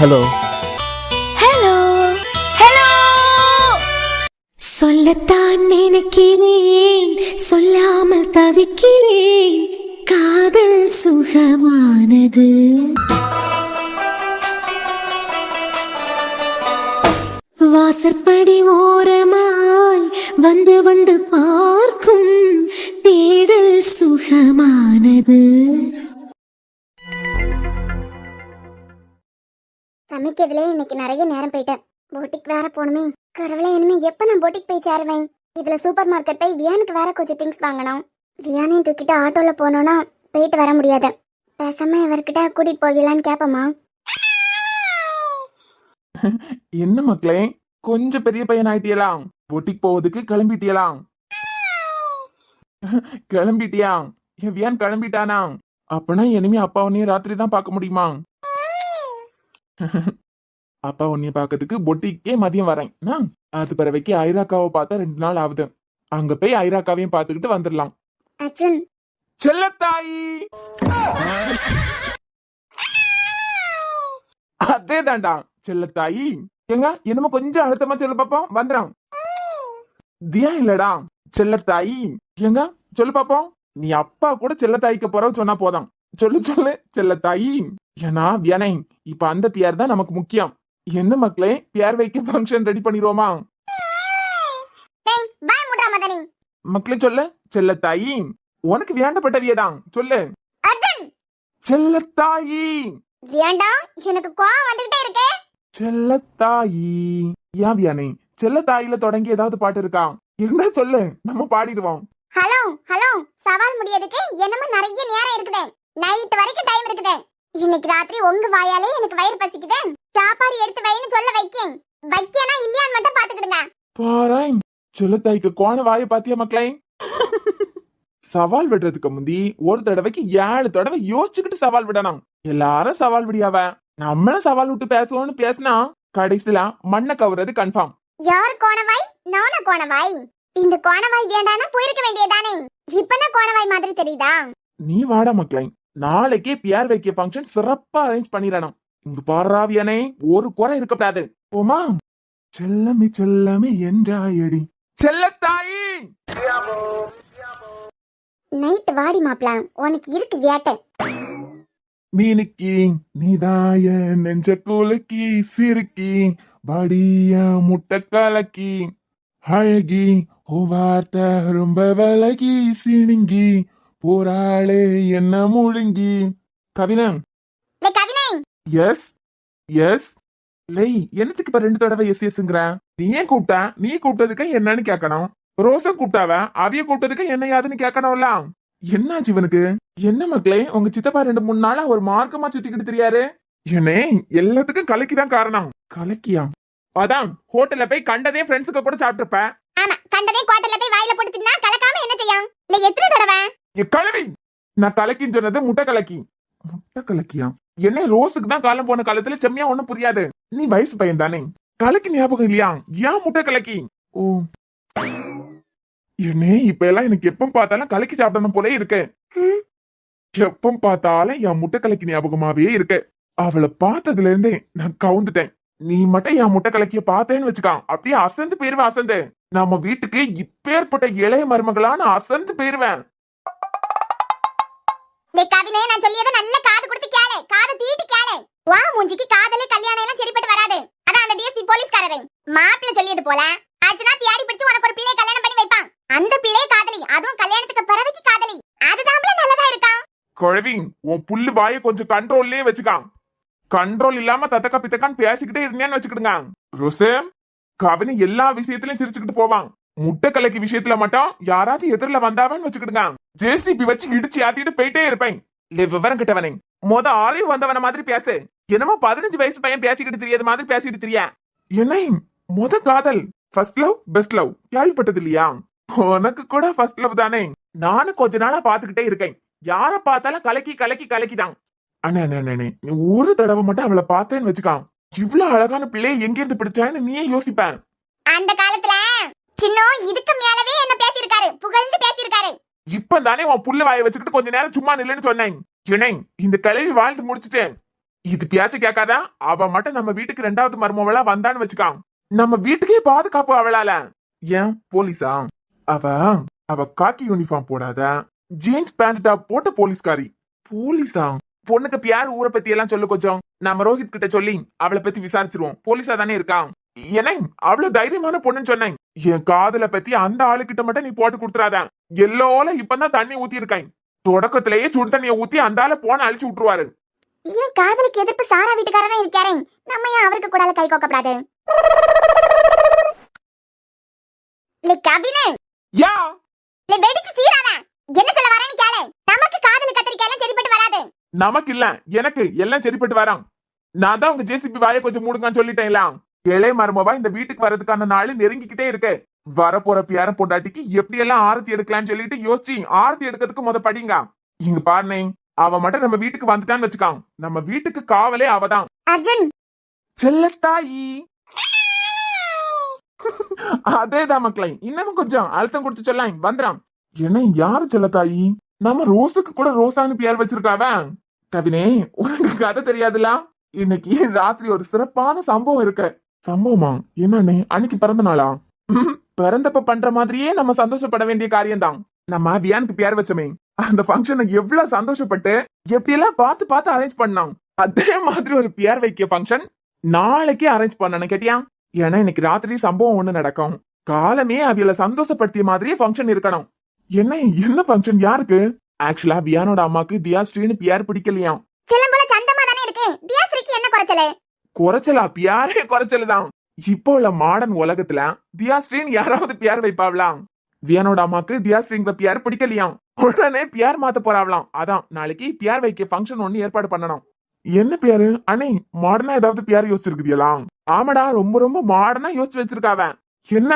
Hello hello hello. சொல்லத்தான் நினைக்கிறேன், சொல்லாமல் தவிக்கிறேன். காதல் சுகமானது. வாசற்படி ஓரமாய் வந்து வந்து பார்க்கும் தேடல் சுகமானது. சமைக்கிறதுல இன்னைக்கு நிறைய நேரம் போயிட்டேன். போட்டிக்கு வேற போகணுமே. கடவுளே, இனிமே எப்ப நான் போட்டிக்கு போய் சேருவேன்? இதுல சூப்பர் மார்க்கெட் போய் வியானுக்கு வேற கொஞ்சம் திங்ஸ் வாங்கணும். வியானையும் தூக்கிட்டு ஆட்டோல போனோம்னா போயிட்டு வர முடியாது. பேசாம இவர்கிட்ட கூட்டிட்டு போகலான்னு கேப்பமா? என்ன மக்களே, கொஞ்சம் பெரிய பையன் ஆயிட்டியலாம். போட்டிக்கு போவதுக்கு கிளம்பிட்டியலாம். கிளம்பிட்டியா? என் வியான் கிளம்பிட்டானா? அப்பனா இனிமே அப்பா உன்னைய ராத்திரி தான் பார்க்க முடியுமா? அப்பா உன்னைய பாக்கிறதுக்கு பொட்டிக்கே மதியம் வரேன். அது பிறவைக்கு ஐராக்காவை பார்த்தா 2 நாள் ஆகுது. அங்க போய் ஐராக்காவையும் பார்த்துக்கிட்டு வந்துடலாம். அர்ஜுன், செல்லத்தாயி, அதே தாண்டா செல்லத்தாயி. எங்க என்னமோ கொஞ்சம் அழுத்தமா சொல்ல பாப்போம். வந்துடும். தியா இல்லடா செல்லத்தாயி. எங்க சொல்லு பாப்போம். நீ அப்பா கூட செல்லத்தாய்க்கு போறவு சொன்னா போதும். சொல்லு சொல்லு செல்லத்தாயி. ஏன்னா வியானை, இப்ப அந்த பியார் தான் நமக்கு முக்கியம். என்ன மக்களே, பியார் வைக்க ஃபங்க்ஷன் ரெடி பண்ணிடுவோமா? மக்களே சொல்லு செல்லத்தாயி. உனக்கு வேண்டப்பட்டவியதான் சொல்லு. அர்ஜுன், செல்லத்தாயி. வேண்டாம், எனக்கு கோவம் வந்துகிட்டே இருக்கு. செல்லத்தாயி. ஏன் வியானை, செல்லத்தாயில தொடங்கி ஏதாவது பாட்டு இருக்கா? இருந்தா சொல்லு, நம்ம பாடிடுவோம். ஹலோ ஹலோ, சவால் முடியறதுக்கு என்னமோ நிறைய நேரம் இருக்குது. நைட் வரைக்கும் டைம் இருக்குது. இன்னைக்கு ராத்திரி உங்க வாயாலே எனக்கு வயிறு பசிக்குது. சாப்பாடு எடுத்து வைன்னு சொல்ல வைக்கேன். வைக்கனா இல்லையான்னு மட்டும் பாத்துக்கிடுங்க. பாராய், செல்லத்தாய்க்கு கோண வாய பாத்தியா மக்களே? சவால் விடுறதுக்கு முந்தி ஒரு தடவைக்கு 7 தடவை யோசிச்சுக்கிட்டு சவால் விடணும். எல்லாரும் சவால் விடியாவ, நம்மளும் சவால் விட்டு பேசுவோம்னு பேசினா கடைசியில மண்ணை கவுறது கன்ஃபார்ம். யார் கோணவாய்? நானா கோணவாய்? இந்த கோணவாய் வேண்டானா போயிருக்க வேண்டியதானே. இப்பதான் கோணவாய் மாதிரி தெரியுதா? நீ வாடா மக்களே, நாளைக்கே பியார் வைக்க ஃபங்க்ஷன் சிறப்பா அரேஞ்ச் பண்ணிடணும். இங்க பாராவியனே, ஒரு குறை இருக்கக்கூடாது. போமா? செல்லமே செல்லமே என்றாயடி செல்லத்தாயி. நைட் வாடி மாப்ள, உனக்கு இருக்கு வேட்டை. மீனுக்கி நீதாய நெஞ்ச குலுக்கி சிறுக்கி படிய முட்டை கலக்கி அழகி வார்த்தை ரொம்ப விலகி சிணுங்கி போராளே என்ன முழுங்கி. கவினம். S S. லை, என்னத்துக்கு இப்ப 2 தடவை எஸ் எஸ்ங்கிற? நீ ஏன் கூப்பிட்ட? நீ கூப்பிட்டதுக்கு என்னன்னு கேட்கணும். ரோசம் கூப்பிட்டாவ, அவிய கூப்பிட்டதுக்கு என்ன யாதுன்னு கேட்கணும்ல. என்ன ஜீவனுக்கு? என்ன மக்களே, உங்க சித்தப்பா 2-3 நாளா ஒரு மார்க்கமா சுத்திக்கிட்டு தெரியாரு. என்னே, எல்லாத்துக்கும் கலக்கிதான் காரணம். கலக்கியா? அதான் ஹோட்டல்ல போய் கண்டதே ஃப்ரெண்ட்ஸுக்கு கூட சாப்பிட்டுருப்ப. ஆமா, கண்டதே குவார்டர்ல போய் வாயில போட்டு தின்னா கலக்காம என்ன செய்யும்? இல்ல எத்தனை தடவை? கலவி. நான் கலக்கின்னு சொன்னது முட்டை கலக்கி. முட்டை கலக்கியா? என்ன ரோஸுக்கு தான் காலம் போன காலத்துல செம்மையா ஒண்ணும் புரியாது. நீ வயசு பையன் தானே, கலக்கி ஞாபகம் இல்லையா? ஏன் முட்டை கலக்கி? ஓ, என்னே இப்ப எல்லாம் எனக்கு எப்ப பார்த்தாலும் கலக்கி சாப்பிடணும் போல இருக்கு. எப்ப பார்த்தாலும் என் முட்டை கலக்கி ஞாபகமாவே இருக்கு. அவளை பார்த்ததுல இருந்தே நான் கவுந்துட்டேன். நீ மட்டும் என் முட்டை கலக்கிய பார்த்தேன்னு வச்சுக்கான், அப்படியே அசந்து போயிருவேன். அசந்து நம்ம வீட்டுக்கு இப்பேற்பட்ட இளைய மருமகளான அசந்து போயிருவேன். கவினே, நான் சொல்லியதை நல்ல காது கொடுத்து கேளு. காது தீட்டி கேளு. வா மூஞ்சிக்கு காதலே கல்யாணம் எல்லாம் சரிப்பட்டு வராது. அதான் அந்த டிஎஸ்பி போலீஸ்காரரு மாப்பிள்ள சொல்லியது போல அர்ஜுனா தியாடி பிடிச்சு உனக்கு ஒரு பிள்ளையை கல்யாணம் பண்ணி வைப்பான். அந்த பிள்ளையை காதலி, அதுவும் கல்யாணத்துக்கு பிறவிக்கு காதலி. அதுதான் நல்லதா இருக்கான். குழவி, உன் புல்லு வாயை கொஞ்சம் கண்ட்ரோல்லே வச்சுக்கான். கண்ட்ரோல் இல்லாம தத்தக்கா பித்தக்கான்னு பேசிக்கிட்டே இருந்தேன்னு வச்சுக்கிடுங்க. ரோசம், கவினி எல்லா விஷயத்திலயும் சிரிச்சுக்கிட்டு போவான். முட்டை கலக்கி விஷயத்துல மட்டும் யாராவது எதிரில வந்தாவன்னு வச்சுக்கிடுங்க, ஜேசிபி வச்சு இடிச்சு ஆத்திட்டு போயிட்டே இருப்பேன். விவரம் கிட்டவனே, ஆளையும் வந்தவன மாதிரி பேசு. என்னமோ 15 வயசு பையன் பேசிக்கிட்டு தெரியாத மாதிரி பேசிட்டு தெரியா. என்ன காதல் ஃபர்ஸ்ட் லவ் பெஸ்ட் லவ் கேள்விப்பட்டது இல்லையா? உனக்கு கூட ஃபர்ஸ்ட் லவ் தானே. நானும் கொஞ்ச நாளா பாத்துக்கிட்டே இருக்கேன். யார பார்த்தாலும் கலக்கி கலக்கி கலக்கிதான். அண்ணே நீ ஒரு தடவை மட்டும் அவளை பார்த்தேன்னு வச்சுக்கான், இவ்வளவு அழகான பிள்ளைய எங்க இருந்து பிடிச்சான்னு நீயே யோசிப்பேன். அந்த காலத்துல சின்னோ இதுக்கு மேலவே என்ன பேசியிருக்காரு, புகழ்ந்து பேசியிருக்காரு. இப்பதானே உன் புள்ள வாயை வச்சுக்கிட்டு கொஞ்ச நேரம் சும்மா நில்லுன்னு சொன்னேன். இந்த கிளவி வாழ்ந்து முடிச்சுட்டேன். இது பேச்ச கேட்காத. அவ மட்டும் நம்ம வீட்டுக்கு ரெண்டாவது மருமவளா வந்தான்னு வச்சுக்கான், நம்ம வீட்டுக்கே பாதுகாப்பு அவளால. ஏன் போலீஸா? அவ அவ காக்கி யூனிஃபார்ம் போடாத, ஜீன்ஸ் பேண்ட் டாப் போட்ட போலீஸ்காரி. போலீஸா? பொண்ணுக்கு பியார் ஊரை பத்தி எல்லாம் சொல்லு கொஞ்சம். நம்ம ரோஹித் கிட்ட சொல்லி அவளை பத்தி விசாரிச்சிருவோம். போலீஸா தானே இருக்கான். என்ன அவ்வளவு தைரியமான பொண்ணுன்னு சொன்னேன். என் காதல பத்தி அந்த ஆளுகிட்ட மட்டும் நீ போட்டு கொடுத்துறாத. எல்லோல இப்பதான் தண்ணி ஊத்தி இருக்காங்க. தொடக்கத்திலேயே சுடு தண்ணியை ஊத்தி அந்த ஆளை போன அழிச்சு விட்டுருவாரு. இவன் காதலுக்கு எதிர்ப்பு சாரா வீட்டுக்காரன் இருக்காரே, நம்ம ஏன் அவருக்கு கூட கை கோக்கப்படாது? இல்ல கவினே, யா இல்ல வெடிச்சு சீராத. என்ன சொல்ல வரேன்னு கேளு. நமக்கு காதல் கத்திரிக்காய் எல்லாம் சரிப்பட்டு வராது. நமக்கு இல்ல, எனக்கு எல்லாம் சரிப்பட்டு வரான். நான் தான் உங்க ஜேசிபி வாயை கொஞ்சம் மூடுங்கன்னு சொல்லிட்டேன்ல. இளைய மருமவா இந்த வீட்டுக்கு வர்றதுக்கான நாள் நெருங்கிக்கிட்டே இருக்கு. வரப்போற பேரன் பொண்டாட்டிக்கு எப்படி எல்லாம் ஆரத்தி எடுக்கலாம்னு சொல்லிட்டு யோசிச்சு ஆரத்தி எடுக்கிறதுக்கு முத படிங்க. இங்க பாருனே, அவ மட்டும் நம்ம வீட்டுக்கு வந்துட்டான்னு வச்சுக்கான், நம்ம வீட்டுக்கு காவலே அவதான். அர்ஜுன், செல்லத்தாயி. அதேதான் மக்களே, இன்னமும் கொஞ்சம் அழுத்தம் கொடுத்து சொல்லாம் வந்துறான். என்ன யாரு செல்லத்தாயி? நம்ம ரோஸுக்கு கூட ரோசான்னு பேர் வச்சிருக்காவ. கவினே, உனக்கு கதை தெரியாதுல? இன்னைக்கு ராத்திரி ஒரு சிறப்பான சம்பவம் இருக்கு. சம்பவமா? என்னன்னு? அன்னைக்கு பிறந்த நாளா? பிறந்தப்ப பண்ற மாதிரியே நம்ம சந்தோஷப்பட வேண்டிய காரியம்தான். நம்ம வியானுக்கு பேர் வச்சமே, அந்த ஃபங்க்ஷனை எவ்வளவு சந்தோஷப்பட்டு எப்படி எல்லாம் பார்த்து பார்த்து அரேஞ்ச் பண்ணான். அதே மாதிரி ஒரு பேர் வைக்க ஃபங்க்ஷன் நாளைக்கு அரேஞ்ச் பண்ணணும் கேட்டியா? ஏன்னா இன்னைக்கு ராத்திரி சம்பவம் ஒண்ணு நடக்கும். காலமே அவியல சந்தோஷப்படுத்திய மாதிரியே ஃபங்க்ஷன் இருக்கணும். என்ன ஃபங்க்ஷன்? யாருக்கு? ஆக்சுவலா வியானோட அம்மாக்கு தியாஸ்ரீன்னு பேர் பிடிக்கலையாம். செல்லம் போல சந்தமா தானே இருக்கு. தியாஸ்ரீக்கு என்ன குறைச்சல? குறைச்சலா? பியாரே குறைச்சலுதான். இப்போ உள்ள மாடர்ன் உலகத்துல தியாஸ்ரீன்னு யாராவது பேர் வைப்பாவலாம்? வியானோட அம்மாக்கு தியாஸ்ரீங்கிற பேர் பிடிக்கலையாம். உடனே பேர் மாத்த போறாவலாம். அதான் நாளைக்கு பேர் வைக்க ஃபங்க்ஷன் ஒண்ணு ஏற்பாடு பண்ணணும். என்ன பேரு? அண்ணே, மாடர்னா ஏதாவது பேர் யோசிச்சிருக்குதியலா? ஆமாடா, ரொம்ப ரொம்ப மாடர்னா யோசிச்சு வச்சிருக்காவ. என்ன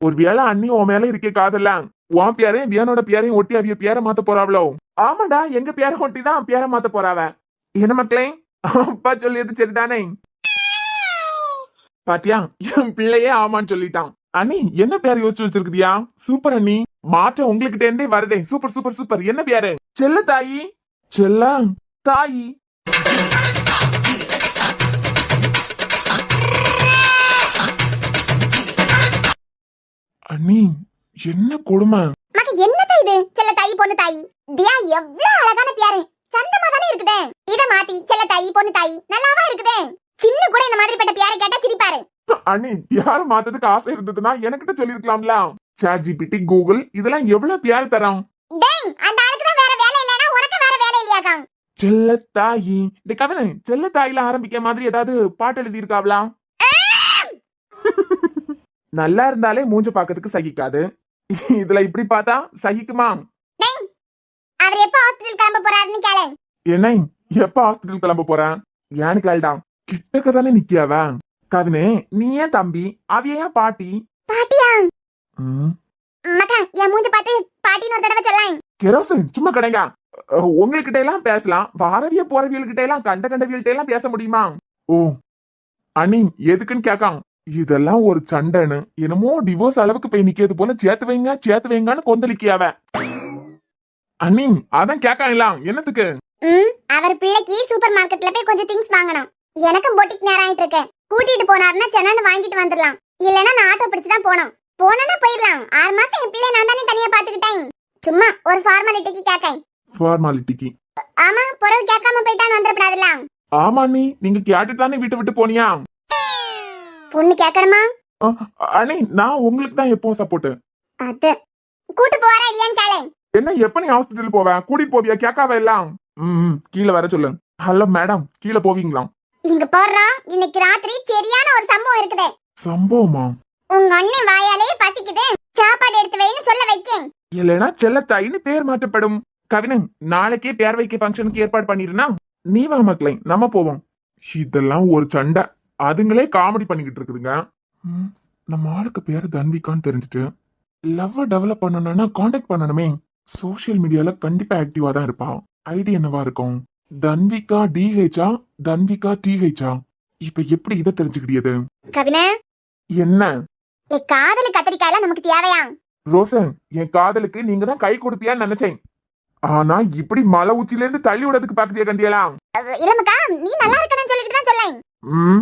ஒரு வேளை அண்ணி உன் மேல இருக்கே காதல்ல, உன் பேரையும் வியானோட பேரையும் ஒட்டி அவிய பேரை மாத்த போறாவளோ? ஆமாடா, எங்க பேரை ஒட்டி தான் பேரை மாத்த போறாவ. என்ன மக்களே, அப்பா சொல்லியது சரிதானே? பாத்தியா, என் பிள்ளையே ஆமான்னு சொல்லிட்டான். அண்ணி என்ன பேர் யோசிச்சு வச்சிருக்குதியா? சூப்பர் அண்ணி, மாற்றம் உங்ககிட்ட இருந்தே வருதே. Super super super. என்ன பேரு? செல்ல தாயி. செல்ல தாயி. அண்ணி என்ன கொடுமை. மக என்னது இது? செல்ல தாயி பொண்ணு தாயி. தியா எவ்வளவு அழகான பேரு. சந்தமா தானே இருக்குதே. இத மாத்தி செல்ல தாயி பொண்ணு தாயி நல்லாவா இருக்குதே. சின்ன கூட இந்த மாதிரிப்பட்ட பேரை கேட்டா சிரிப்பாரு. அண்ணி பேர் மாத்ததுக்கு ஆசை இருந்ததுன்னா எனக்கிட்ட சொல்லிருக்கலாம்ல. சாட் ஜிபிடி, கூகுள் இதெல்லாம் எவ்வளவு பேர் தரான். டேய், அந்த ஆளுக்கு தான் வேற வேலை இல்லனா உனக்கு வேற வேலை இல்லையாக்கா? செல்ல தாயி. இந்த கவிதை செல்ல தாயில ஆரம்பிக்க மாதிரி ஏதாவது பாட்டு எழுதி இருக்காவலாம்? நல்லா இருந்தாலே மூஞ்ச பாக்கிறதுக்கு சகிக்காது, இதுல இப்படி பார்த்தா சகிக்குமா? டேய், அவர் எப்ப ஹாஸ்பிடல் கிளம்ப போறாருன்னு கேளு. என்ன எப்ப ஹாஸ்பிடல் கிளம்ப போறேன்? ஏன்னு கேள்டான். கிட்டக்க தானே நிக்கியாவ. கவினே, நீ ஏன் தம்பி, அவியா பாட்டி? பாட்டியா? மகா, என் மூஞ்ச பார்த்து பாட்டின்னு ஒரு தடவை சொல்லலாம். கெரோசு சும்மா கிடைங்க. உங்ககிட்ட எல்லாம் பேசலாம், வாரவிய போறவியல்கிட்ட எல்லாம் கண்ட கண்டவியல்கிட்ட எல்லாம் பேச முடியுமா? ஓ அண்ணி, எதுக்குன்னு கேக்கான். இதெல்லாம் ஒரு சண்டைன்னு என்னமோ டிவோர்ஸ் அளவுக்கு போய் நிக்கிறது போல சேர்த்து வைங்கன்னு கொந்தளிக்கியாவ. அண்ணி அதான் கேட்கலாம். என்னத்துக்கு? அவர் பிள்ளைக்கு சூப்பர் மார்க்கெட்ல போய் கொஞ்சம் திங்ஸ் வாங்கணும். எனக்கும் பொட்டிக் நேரம் ஆயிட்டு இருக்கு. கூட்டிட்டு போனாருன்னா சென்னான்னு வாங்கிட்டு வந்துடலாம். இல்லனா நான் ஆட்டோ பிடிச்சு தான் போனோம். போனோம்னா போயிடலாம். 6 மாசம் என் பிள்ளை நான் தானே தனியா பாத்துக்கிட்டேன். சும்மா ஒரு ஃபார்மாலிட்டிக்கு கேக்கேன். ஃபார்மாலிட்டிக்கு? ஆமா, பொருள் கேட்காம போயிட்டான்னு வந்துடப்படாதுல. ஆமா அண்ணி, நீங்க கேட்டுட்டு தானே வீட்டை விட்டு போனியா? பொண்ணு கேட்கணுமா? அண்ணி, நான் உங்களுக்கு தான் எப்பவும் சப்போர்ட். அது கூட்டு போறா இல்லையான்னு கேளு. என்ன எப்ப நீ ஹாஸ்பிடல் போவ? கூட்டிட்டு போவியா? கேட்காவ எல்லாம். கீழே வர சொல்லு. ஹலோ மேடம், கீழே போவீங்களா? இங்க போறா. இன்னைக்கு ராத்திரி சரியான ஒரு சம்பவம் இருக்குது. சம்பவமா? உங்க அண்ணன் வாயாலே பசிக்குது, சாப்பாடு எடுத்து வைன்னு சொல்ல வைக்கேன். இல்லனா செல்லத்தாயின்னு பேர் மாற்றப்படும். கவினன், நாளைக்கே பேர் வைக்க ஃபங்க்ஷனுக்கு ஏற்பாடு பண்ணிருனா நீ வா மக்களே, நம்ம போவோம். இதெல்லாம் ஒரு சண்டை. அதுங்களே காமெடி பண்ணிக்கிட்டு இருக்குதுங்க. நம்ம ஆளுக்கு பேரு தன்விகான்னு தெரிஞ்சுட்டு லவ் டெவலப் பண்ணணும்னா கான்டாக்ட் பண்ணணுமே. சோசியல் மீடியால கண்டிப்பா ஆக்டிவா தான் இருப்பா. ஐடி என்னவா இருக்கும்? தன்விகா டிஹெச்சா, தன்விகா டிஹெச்சா? இப்ப எப்படி இதை தெரிஞ்சுக்கிட்டியது? கவினே, என்ன காதலு கத்திரிக்காயெல்லாம் நமக்கு தேவையா? ரோசன், என் காதலுக்கு நீங்க தான் கை கொடுப்பியான்னு நினைச்சேன். ஆனா இப்படி மலை உச்சில இருந்து தள்ளி விடறதுக்கு பாக்குதியா கண்டியலா? இளமக்கா நீ நல்லா இருக்கணும்னு சொல்லிட்டு தான் சொல்லேன். ம்,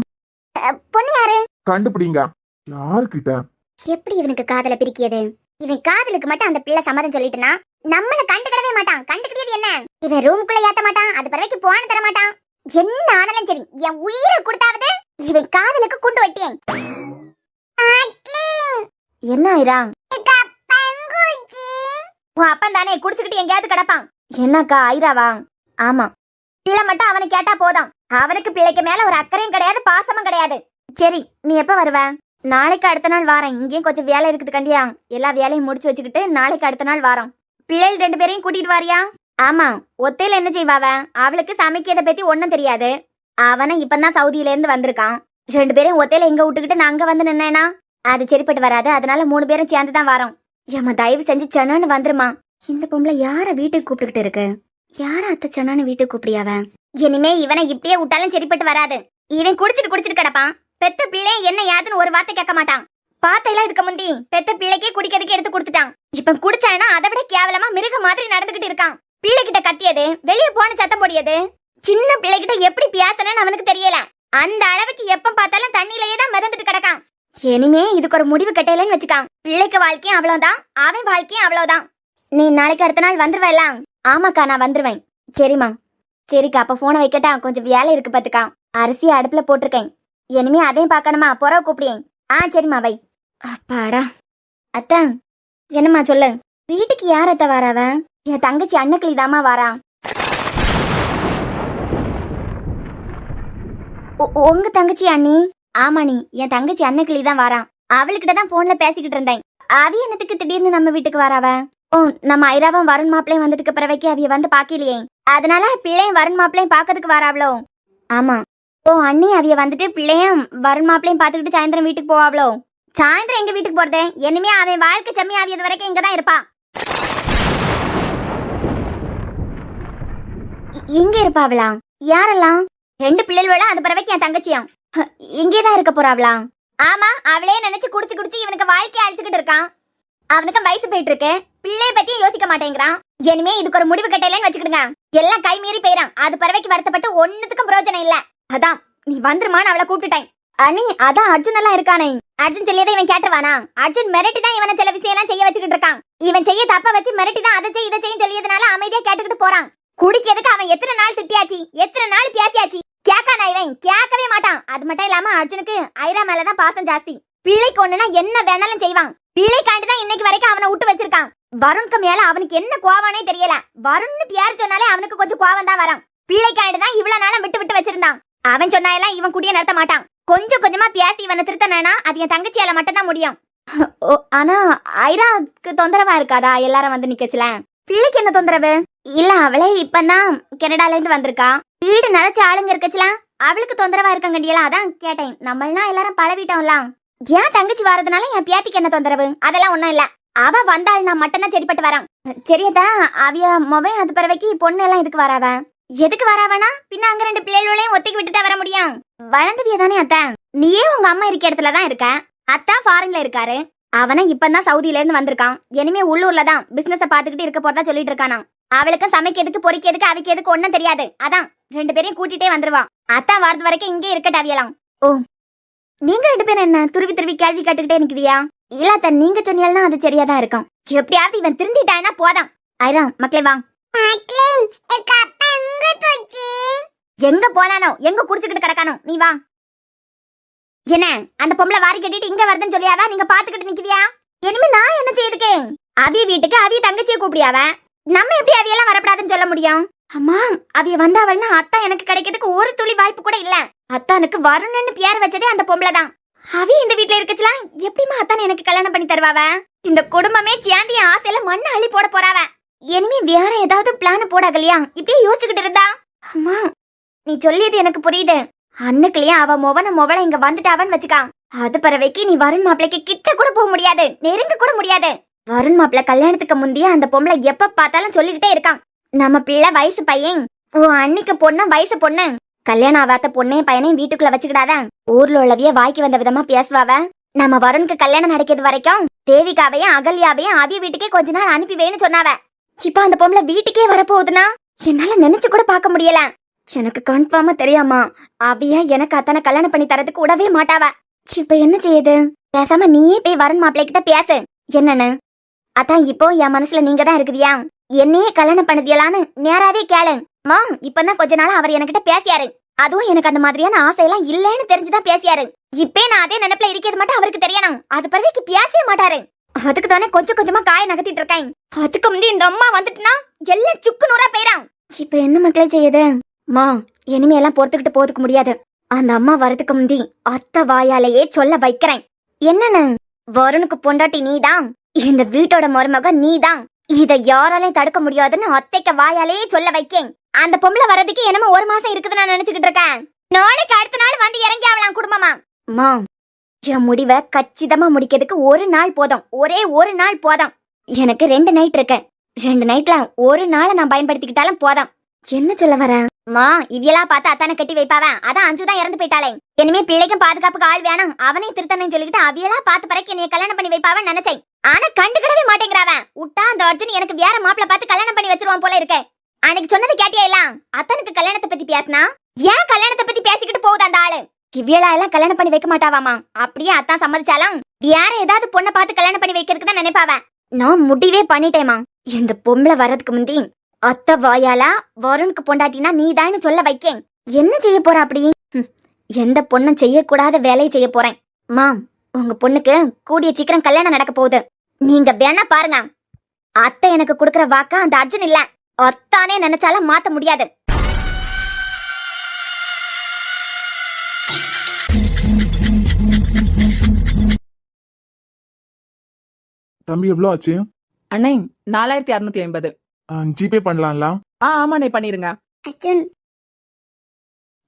பொண்ணு யாரு? கண்டுபிடிங்க. யாருக்கிட்ட? எப்படி இவனுக்கு காதல பிரிக்கியது? இவன் காதலுக்கு மட்டும் அந்த பிள்ளை சம்மதம் சொல்லிட்டுனா நம்மள கண்டுக்கிடவே மாட்டான். கண்டுக்கிட்டது என்ன? இவன் ரூமுக்குள்ள ஏத்த மாட்டான், அது பிறகு போன தர மாட்டான். என்ன ஆனாலும் சரி என் உயிரை கொடுத்தாவது இவன் காதலுக்கு குண்டு வெட்டியேன். என்ன ஆயிரா? உன் அப்பன் தானே குடிச்சுக்கிட்டு எங்கேயாவது கிடப்பான். என்னக்கா ஐராவா? ஆமா, பிள்ளை மட்டும் அவனை கேட்டா போதும். அவனுக்கு பிள்ளைக்கு மேல ஒரு அக்கறையும் கிடையாது, பாசமும் கிடையாது. சரி, நீ எப்ப வருவ? நாளைக்கு அடுத்த நாள் வாரம். இங்கேயும் கொஞ்சம் வேலை இருக்குது கண்டியா, எல்லா வேலையும் முடிச்சு வச்சுக்கிட்டு நாளைக்கு அடுத்த நாள் வாரம். பிள்ளைகள் 2 பேரையும் கூட்டிட்டு வாரியா? ஆமா, ஒத்தையில என்ன செய்வாவ? அவளுக்கு சமைக்கிறத பத்தி ஒன்னும் தெரியாது. அவனை இப்பதான் சவுதியில இருந்து வந்திருக்கான். 2 பேரையும் ஒத்தையில எங்க விட்டுக்கிட்டு நான் அங்க வந்து நின்னேனா அது சரிப்பட்டு வராது. அதனால 3 பேரும் சேர்ந்துதான் வரோம். ஏமா தயவு செஞ்சு சனான்னு வந்துருமா. இந்த பொம்பளை யார வீட்டுக்கு கூப்பிட்டுக்கிட்டு இருக்கு? யார அத்தை சனான்னு வீட்டுக்கு கூப்பிடியாவ? இனிமே இவனை இப்படியே விட்டாலும் சரிப்பட்டு வராது. இவன் குடிச்சிட்டு கிடப்பான். பெத்த பிள்ளை என்ன யாதுன்னு ஒரு வார்த்தை கேட்க மாட்டான். பாத்தையெல்லாம் இருக்க முந்தி பெத்த பிள்ளைக்கே குடிக்கிறதுக்கு எடுத்து கொடுத்துட்டான். இப்ப குடிச்சானா அதை விட கேவலமா மிருக மாதிரி நடந்துகிட்டு இருக்கான். பிள்ளைகிட்ட கத்தியது, வெளியே போன சத்தம் போடியது, சின்ன பிள்ளைகிட்ட எப்படி பேசணும்னு அவனுக்கு தெரியல. அந்த அளவுக்கு எப்ப பார்த்தாலும் தண்ணியிலேயே தான் மிதந்துட்டு கிடக்கான். இனிமே இதுக்கு ஒரு முடிவு கட்டையிலன்னு வச்சுக்கான். பிள்ளைக்கு வாழ்க்கையும் அவ்வளவுதான், அவன் வாழ்க்கையும் அவ்வளவுதான். நீ நாளைக்கு அடுத்த நாள் வந்துருவலாம்? ஆமாக்கா நான் வந்துருவேன். சரிம்மா. சரிக்கா, அப்ப போனை வைக்கட்டா? கொஞ்சம் வேலை இருக்கு பாத்துக்கா. அரிசி அடுப்புல போட்டிருக்கேன். இனிமே அதையும் பாக்கணுமா? புறவை கூப்பிடியேன். சரிம்மா வை. அப்பாடா. அத்தா என்னம்மா சொல்லு. வீட்டுக்கு யார் அத்தை வாராவ? என் தங்கச்சி அண்ணக்கிளி தாமா வாரா. உங்க தங்கச்சி அண்ணி? ஆமா நீ, என் தங்கச்சி அண்ணக்கிளி தான் வாரான். அவளுக்கிட்ட தான் போன்ல பேசிக்கிட்டு இருந்தேன். அவி என்னத்துக்கு திடீர்னு நம்ம வீட்டுக்கு வராவ? நம்ம ஐராவும் வருண் மாப்பிளையும் வந்ததுக்கு பிறவைக்கு அவிய வந்து பாக்கலையே, அதனால பிள்ளையும் வருண் மாப்பிளையும் பாக்கிறதுக்கு வராவளோ? ஆமா. அண்ணி அவிய வந்துட்டு பிள்ளையும் வருண் மாப்பிளையும் பாத்துக்கிட்டு சாயந்தரம் வீட்டுக்கு போவாவளோ? சாயந்தரம் எங்க வீட்டுக்கு போறதே? இனிமே அவன் வாழ்க்கை செம்மி ஆவியது வரைக்கும் இங்கதான் இருப்பா. இங்க இருப்பாவளா? யாரெல்லாம்? 2 பிள்ளைகளோட அது பிறவைக்கு என் தங்கச்சியும் இங்கேதான் இருக்க போறாவளா? ஆமா, அவளே நினைச்சு குடிச்சு இவனுக்கு வாழ்க்கையை அழிச்சுக்கிட்டு இருக்கான். அவனுக்கு வயசு போயிட்டு இருக்கு, பிள்ளைய பத்தி யோசிக்க மாட்டேங்கிறான். இனிமே இதுக்கு ஒரு முடிவு கட்டையிலன்னு வச்சுக்கிடுங்க. எல்லாம் கை மீறி போயிறான். அது பறவைக்கு வருத்தப்பட்டு ஒன்னுத்துக்கும் பிரயோஜனம் இல்ல. அதான் நீ வந்துருமான்னு அவளை கூப்பிட்டுட்டேன். அண்ணி அதான் அர்ஜுன் எல்லாம் இருக்கானே. அர்ஜுன் சொல்லியதை இவன் கேட்டுவானா? அர்ஜுன் மிரட்டி தான் இவனை சில விஷயம் எல்லாம் செய்ய வச்சுக்கிட்டு இருக்கான். இவன் செய்ய தப்ப வச்சு மிரட்டி தான் அதை செய்ய இதை செய்ய சொல்லியதுனால அமைதியா கேட்டுக்கிட்டு போறான். குடிக்கிறதுக்கு அவன் எத்தனை நாள் திட்டியாச்சு, எத்தனை நாள் பேசியாச்சு. கேட்கானா இவன்? கேட்கவே மாட்டான். அது மட்டும் இல்லாம அர்ஜுனுக்கு ஐரா மேலதான் பாசம் ஜாஸ்தி. பிள்ளைக்கு ஒண்ணுனா என்ன வேணாலும் செய்வான். பிள்ளைக்காண்டிதான் இன்னைக்கு வரைக்கும் அவனை விட்டு வச்சிருக்கான். வருணுக்கு மேல அவனுக்கு என்ன கோவானே தெரியல. வருண்னு பேர் சொன்னாலே அவனுக்கு கொஞ்சம் கோவம் தான் வரான். பிள்ளைக்காண்டிதான் இவ்வளவு நாளம் விட்டு வச்சிருந்தான். அவன் சொன்னாயெல்லாம் இவன் குடிய நடத்த மாட்டான். கொஞ்சம் கொஞ்சமா பேசி இவனை திருத்தனா அது என் தங்கச்சியால மட்டும் தான் முடியும். ஆனா ஐராக்கு தொந்தரவா இருக்காதா எல்லாரும் வந்து நிக்கச்சுல? பிள்ளைக்கு என்ன தொந்தரவு? இல்ல, அவளே இப்பதான் கனடால இருந்து வந்திருக்கா. வீடு நிறைச்ச ஆளுங்க இருக்கச்சுல, அவளுக்கு தொந்தரவா இருக்கங்கண்டியலாம். அதான் கேட்டேன். நம்மளா எல்லாரும் பழவிட்டோம்லாம். ஏன் தங்கச்சி வரதுனால என் பேத்திக்கு என்ன தொந்தரவு? அதெல்லாம் ஒண்ணும் இல்ல. அவ வந்தாள் நான் மட்டும்தான் சரிப்பட்டு வரான். சரியதா அவிய மொபைல் அது பிறவைக்கு பொண்ணு எல்லாம் இதுக்கு வராவ. எதுக்கு வராவனா? பின்ன அங்க 2 பிள்ளைகளையும் ஒத்திக்கு விட்டுட்டா வர முடியும்? வளர்ந்தவிய தானே அத்தை. நீயே உங்க அம்மா இருக்க இடத்துலதான் இருக்க. அத்தா ஃபாரின்ல இருக்காரு. அவனை இப்பதான் சவுதியில இருந்து வந்திருக்கான். இனிமே உள்ளூர்ல தான் பிசினஸ பாத்துக்கிட்டு இருக்க போறதா சொல்லிட்டு இருக்கானா. அவளுக்கு சமைக்கிறதுக்கு பொறிக்கிறதுக்கு அவிக்கிறதுக்கு ஒன்னும் தெரியாது. அதான் 2 பேரையும் கூட்டிட்டே வந்துருவான். அத்தா வரது வரைக்கும் இங்கே இருக்கட்ட அவியலாம். நீங்க 2 பேரும் என்ன துருவி கேள்வி கேட்டுக்கிட்டே நிக்குதியா? இல்ல அத்த, நீங்க சொன்னீங்கன்னா அது சரியாதான் இருக்கும். எப்படியாவது இவன் திருந்திட்டானா போதான். ஐரா மக்களே வா. எங்க போனானோ, எங்க குடிச்சுக்கிட்டு கிடக்கானோ, நீ வா. என்ன அந்த பொம்பளை வாரி கட்டிட்டு இங்க வருதுன்னு சொல்லியாவா நீங்க பாத்துக்கிட்டு நிக்குவியா? இனிமே நான் என்ன செய்யுதுக்கு? அவிய வீட்டுக்கு அவிய தங்கச்சியை கூப்பிடியாவ. நம்ம எப்படி அவியெல்லாம் வரப்படாதுன்னு சொல்ல முடியும்? அம்மா அவிய வந்தாவள்னா அத்தா எனக்கு கிடைக்கிறதுக்கு ஒரு துளி வாய்ப்பு கூட இல்ல. அத்தானுக்கு வருணுன்னு பேர் வச்சதே அந்த பொம்பளை தான். அவிய இந்த வீட்டுல இருக்கச்சுலாம் எப்படிமா அத்தான எனக்கு கல்யாணம் பண்ணி தருவாவ? இந்த குடும்பமே சேர்ந்து ஆசையில மண்ணு அள்ளி போட போறாவ. இனிமே வேற ஏதாவது பிளான் போடாகலையா? இப்படியே யோசிச்சுக்கிட்டு இருந்தா? அம்மா நீ சொல்லியது எனக்கு புரியுது. அன்னைக்குலயே அவ மொவள இங்க வந்துட்டாவன்னு வச்சுக்கான். அது பறவைக்கு நீ வருண் மாப்பிளைக்கு கிட்ட கூட போக முடியாது, நெருங்க கூட முடியாது. வருண் மாப்பிள்ள கல்யாணத்துக்கு முந்தைய அந்த பொம்பளை எப்ப பார்த்தாலும் சொல்லிக்கிட்டே இருக்கான், நம்ம பிள்ளை வயசு பையன், உன் அன்னைக்கு பொண்ணு வயசு பொண்ணு, கல்யாணம் ஆகாத பொண்ணே பையனையும் வீட்டுக்குள்ள வச்சுக்கிடாத. ஊர்ல உள்ளவிய வாய்க்கு வந்த விதமா பேசுவாவ. நம்ம வருணுக்கு கல்யாணம் நடக்கிறது வரைக்கும் தேவிகாவையும் அகல்யாவையும் அவிய வீட்டுக்கே கொஞ்ச நாள் அனுப்பி வேணும்னு சொன்னாவ. இப்ப அந்த பொம்பளை வீட்டுக்கே வரப்போகுதுன்னா என்னால நினைச்சு கூட பார்க்க முடியல. எனக்கு கன்ஃபார்மா தெரியாமா அவைய எனக்கு அத்தனை கல்யாணம் பண்ணி தரதுக்கு விடவே மாட்டாவ. இப்ப என்ன செய்யுது? பேசாம நீயே போய் வரன் மாப்பிள்ளை கிட்ட பேசு. என்னன்னு அதான் இப்போ என் மனசுல நீங்க தான் இருக்குதியா, என்னையே கல்யாணம் பண்ணதியலான்னு நேராவே கேளு. மா இப்பதான் கொஞ்ச நாளா அவர் என்கிட்ட பேசியாரு. அதுவும் எனக்கு அந்த மாதிரியான ஆசையெல்லாம் இல்லைன்னு தெரிஞ்சுதான் பேசியாரு. இப்பே நான் அதே நினைப்புல இருக்கிறது மட்டும் அவருக்கு தெரியணும். அது பிறகு பேசவே மாட்டாரு. அதுக்கு தானே கொஞ்சம் கொஞ்சமா காய நகர்த்திட்டு இருக்கேன். அதுக்கு முந்தி இந்த அம்மா வந்துட்டுனா எல்லாம் சுக்கு நூறா போயிடும். இப்ப என்ன மக்களே செய்யுது? மா இனிமையெல்லாம் பொறுத்துக்கிட்டு போதுக்க முடியாது. அந்த அம்மா வரதுக்கு முந்தி அத்தை வாயாலேயே சொல்ல வைக்கிறேன். என்னன்னு? வருணுக்கு பொண்டாட்டி நீதான், இந்த வீட்டோட மருமக நீதான், இத யாராலையும் தடுக்க முடியாதுன்னு அத்தைக்கு வாயாலேயே சொல்ல வைக்கேன். அந்த பொம்பளை வரதுக்கு என்னமோ 1 மாசம் இருக்குதுன்னு நான் நினைச்சுக்கிட்டு இருக்கேன். நாளைக்கு அடுத்த நாள் வந்து இறங்கி ஆகலாம் குடும்பமா. மா என் முடிவை கச்சிதமா முடிக்கிறதுக்கு 1 நாள் போதும், ஒரே 1 நாள் போதும். எனக்கு 2 நைட் இருக்கு. 2 நைட்ல 1 நாளை நான் பயன்படுத்திக்கிட்டாலும் போதும். என்ன சொல்ல வரேன்? மா இவியெல்லாம் பார்த்து அத்தானை கட்டி வைப்பாவ. அதான் அஞ்சு தான் இறந்து போயிட்டாளே. இனிமே பிள்ளைக்கும் பாதுகாப்புக்கு ஆள் வேணும், அவனே திருத்தன்னு சொல்லிக்கிட்டு அவியெல்லாம் பார்த்து பிறகு என்னைய கல்யாணம் பண்ணி வைப்பாவன்னு நினைச்சேன். ஆனா கண்டுக்கிடவே மாட்டேங்கிறாவன். விட்டா அந்த அர்ஜுன் எனக்கு வேற மாப்பிள்ள பார்த்து கல்யாணம் பண்ணி வச்சிருவான் போல இருக்கு. அன்னைக்கு சொன்னது கேட்டியா இல்ல? அத்தனுக்கு கல்யாணத்தை பத்தி பேசினா ஏன் கல்யாணத்தை பத்தி பேசிக்கிட்டு போகுது அந்த ஆளு? இவ்வியலா எல்லாம் கல்யாணம் பண்ணி வைக்க மாட்டாவாமா. அப்படியே அத்தான் சம்மதிச்சாலும் வேற ஏதாவது பொண்ணை பார்த்து கல்யாணம் பண்ணி வைக்கிறதுக்கு தான் நினைப்பாவ. நான் முடிவே பண்ணிட்டேமா. இந்த பொம்பளை வர்றதுக்கு முந்தி அத்தை வாயாலா வருணுக்கு பொண்டாட்டினா நீதான்னு சொல்ல வைக்கேன். என்ன செய்ய போற அப்படி? எந்த பொண்ணும் செய்யக்கூடாத வேலையை செய்ய போறேன். மா உங்க பொண்ணுக்கு கூடிய சீக்கிரம் கல்யாணம் நடக்க போகுது. நீங்க வேணா பாருங்க. அத்தை எனக்கு கொடுக்கற வாக்கா அந்த அர்ஜுன் இல்ல, அத்தானே நினைச்சாலும் மாத்த முடியாது. தம்பி எவ்வளோ ஆச்சு? அண்ணே 4650. ஜிபே பண்ணலாம்ல? ஆமாண்ணே பண்ணிருங்க. அர்ஜுன்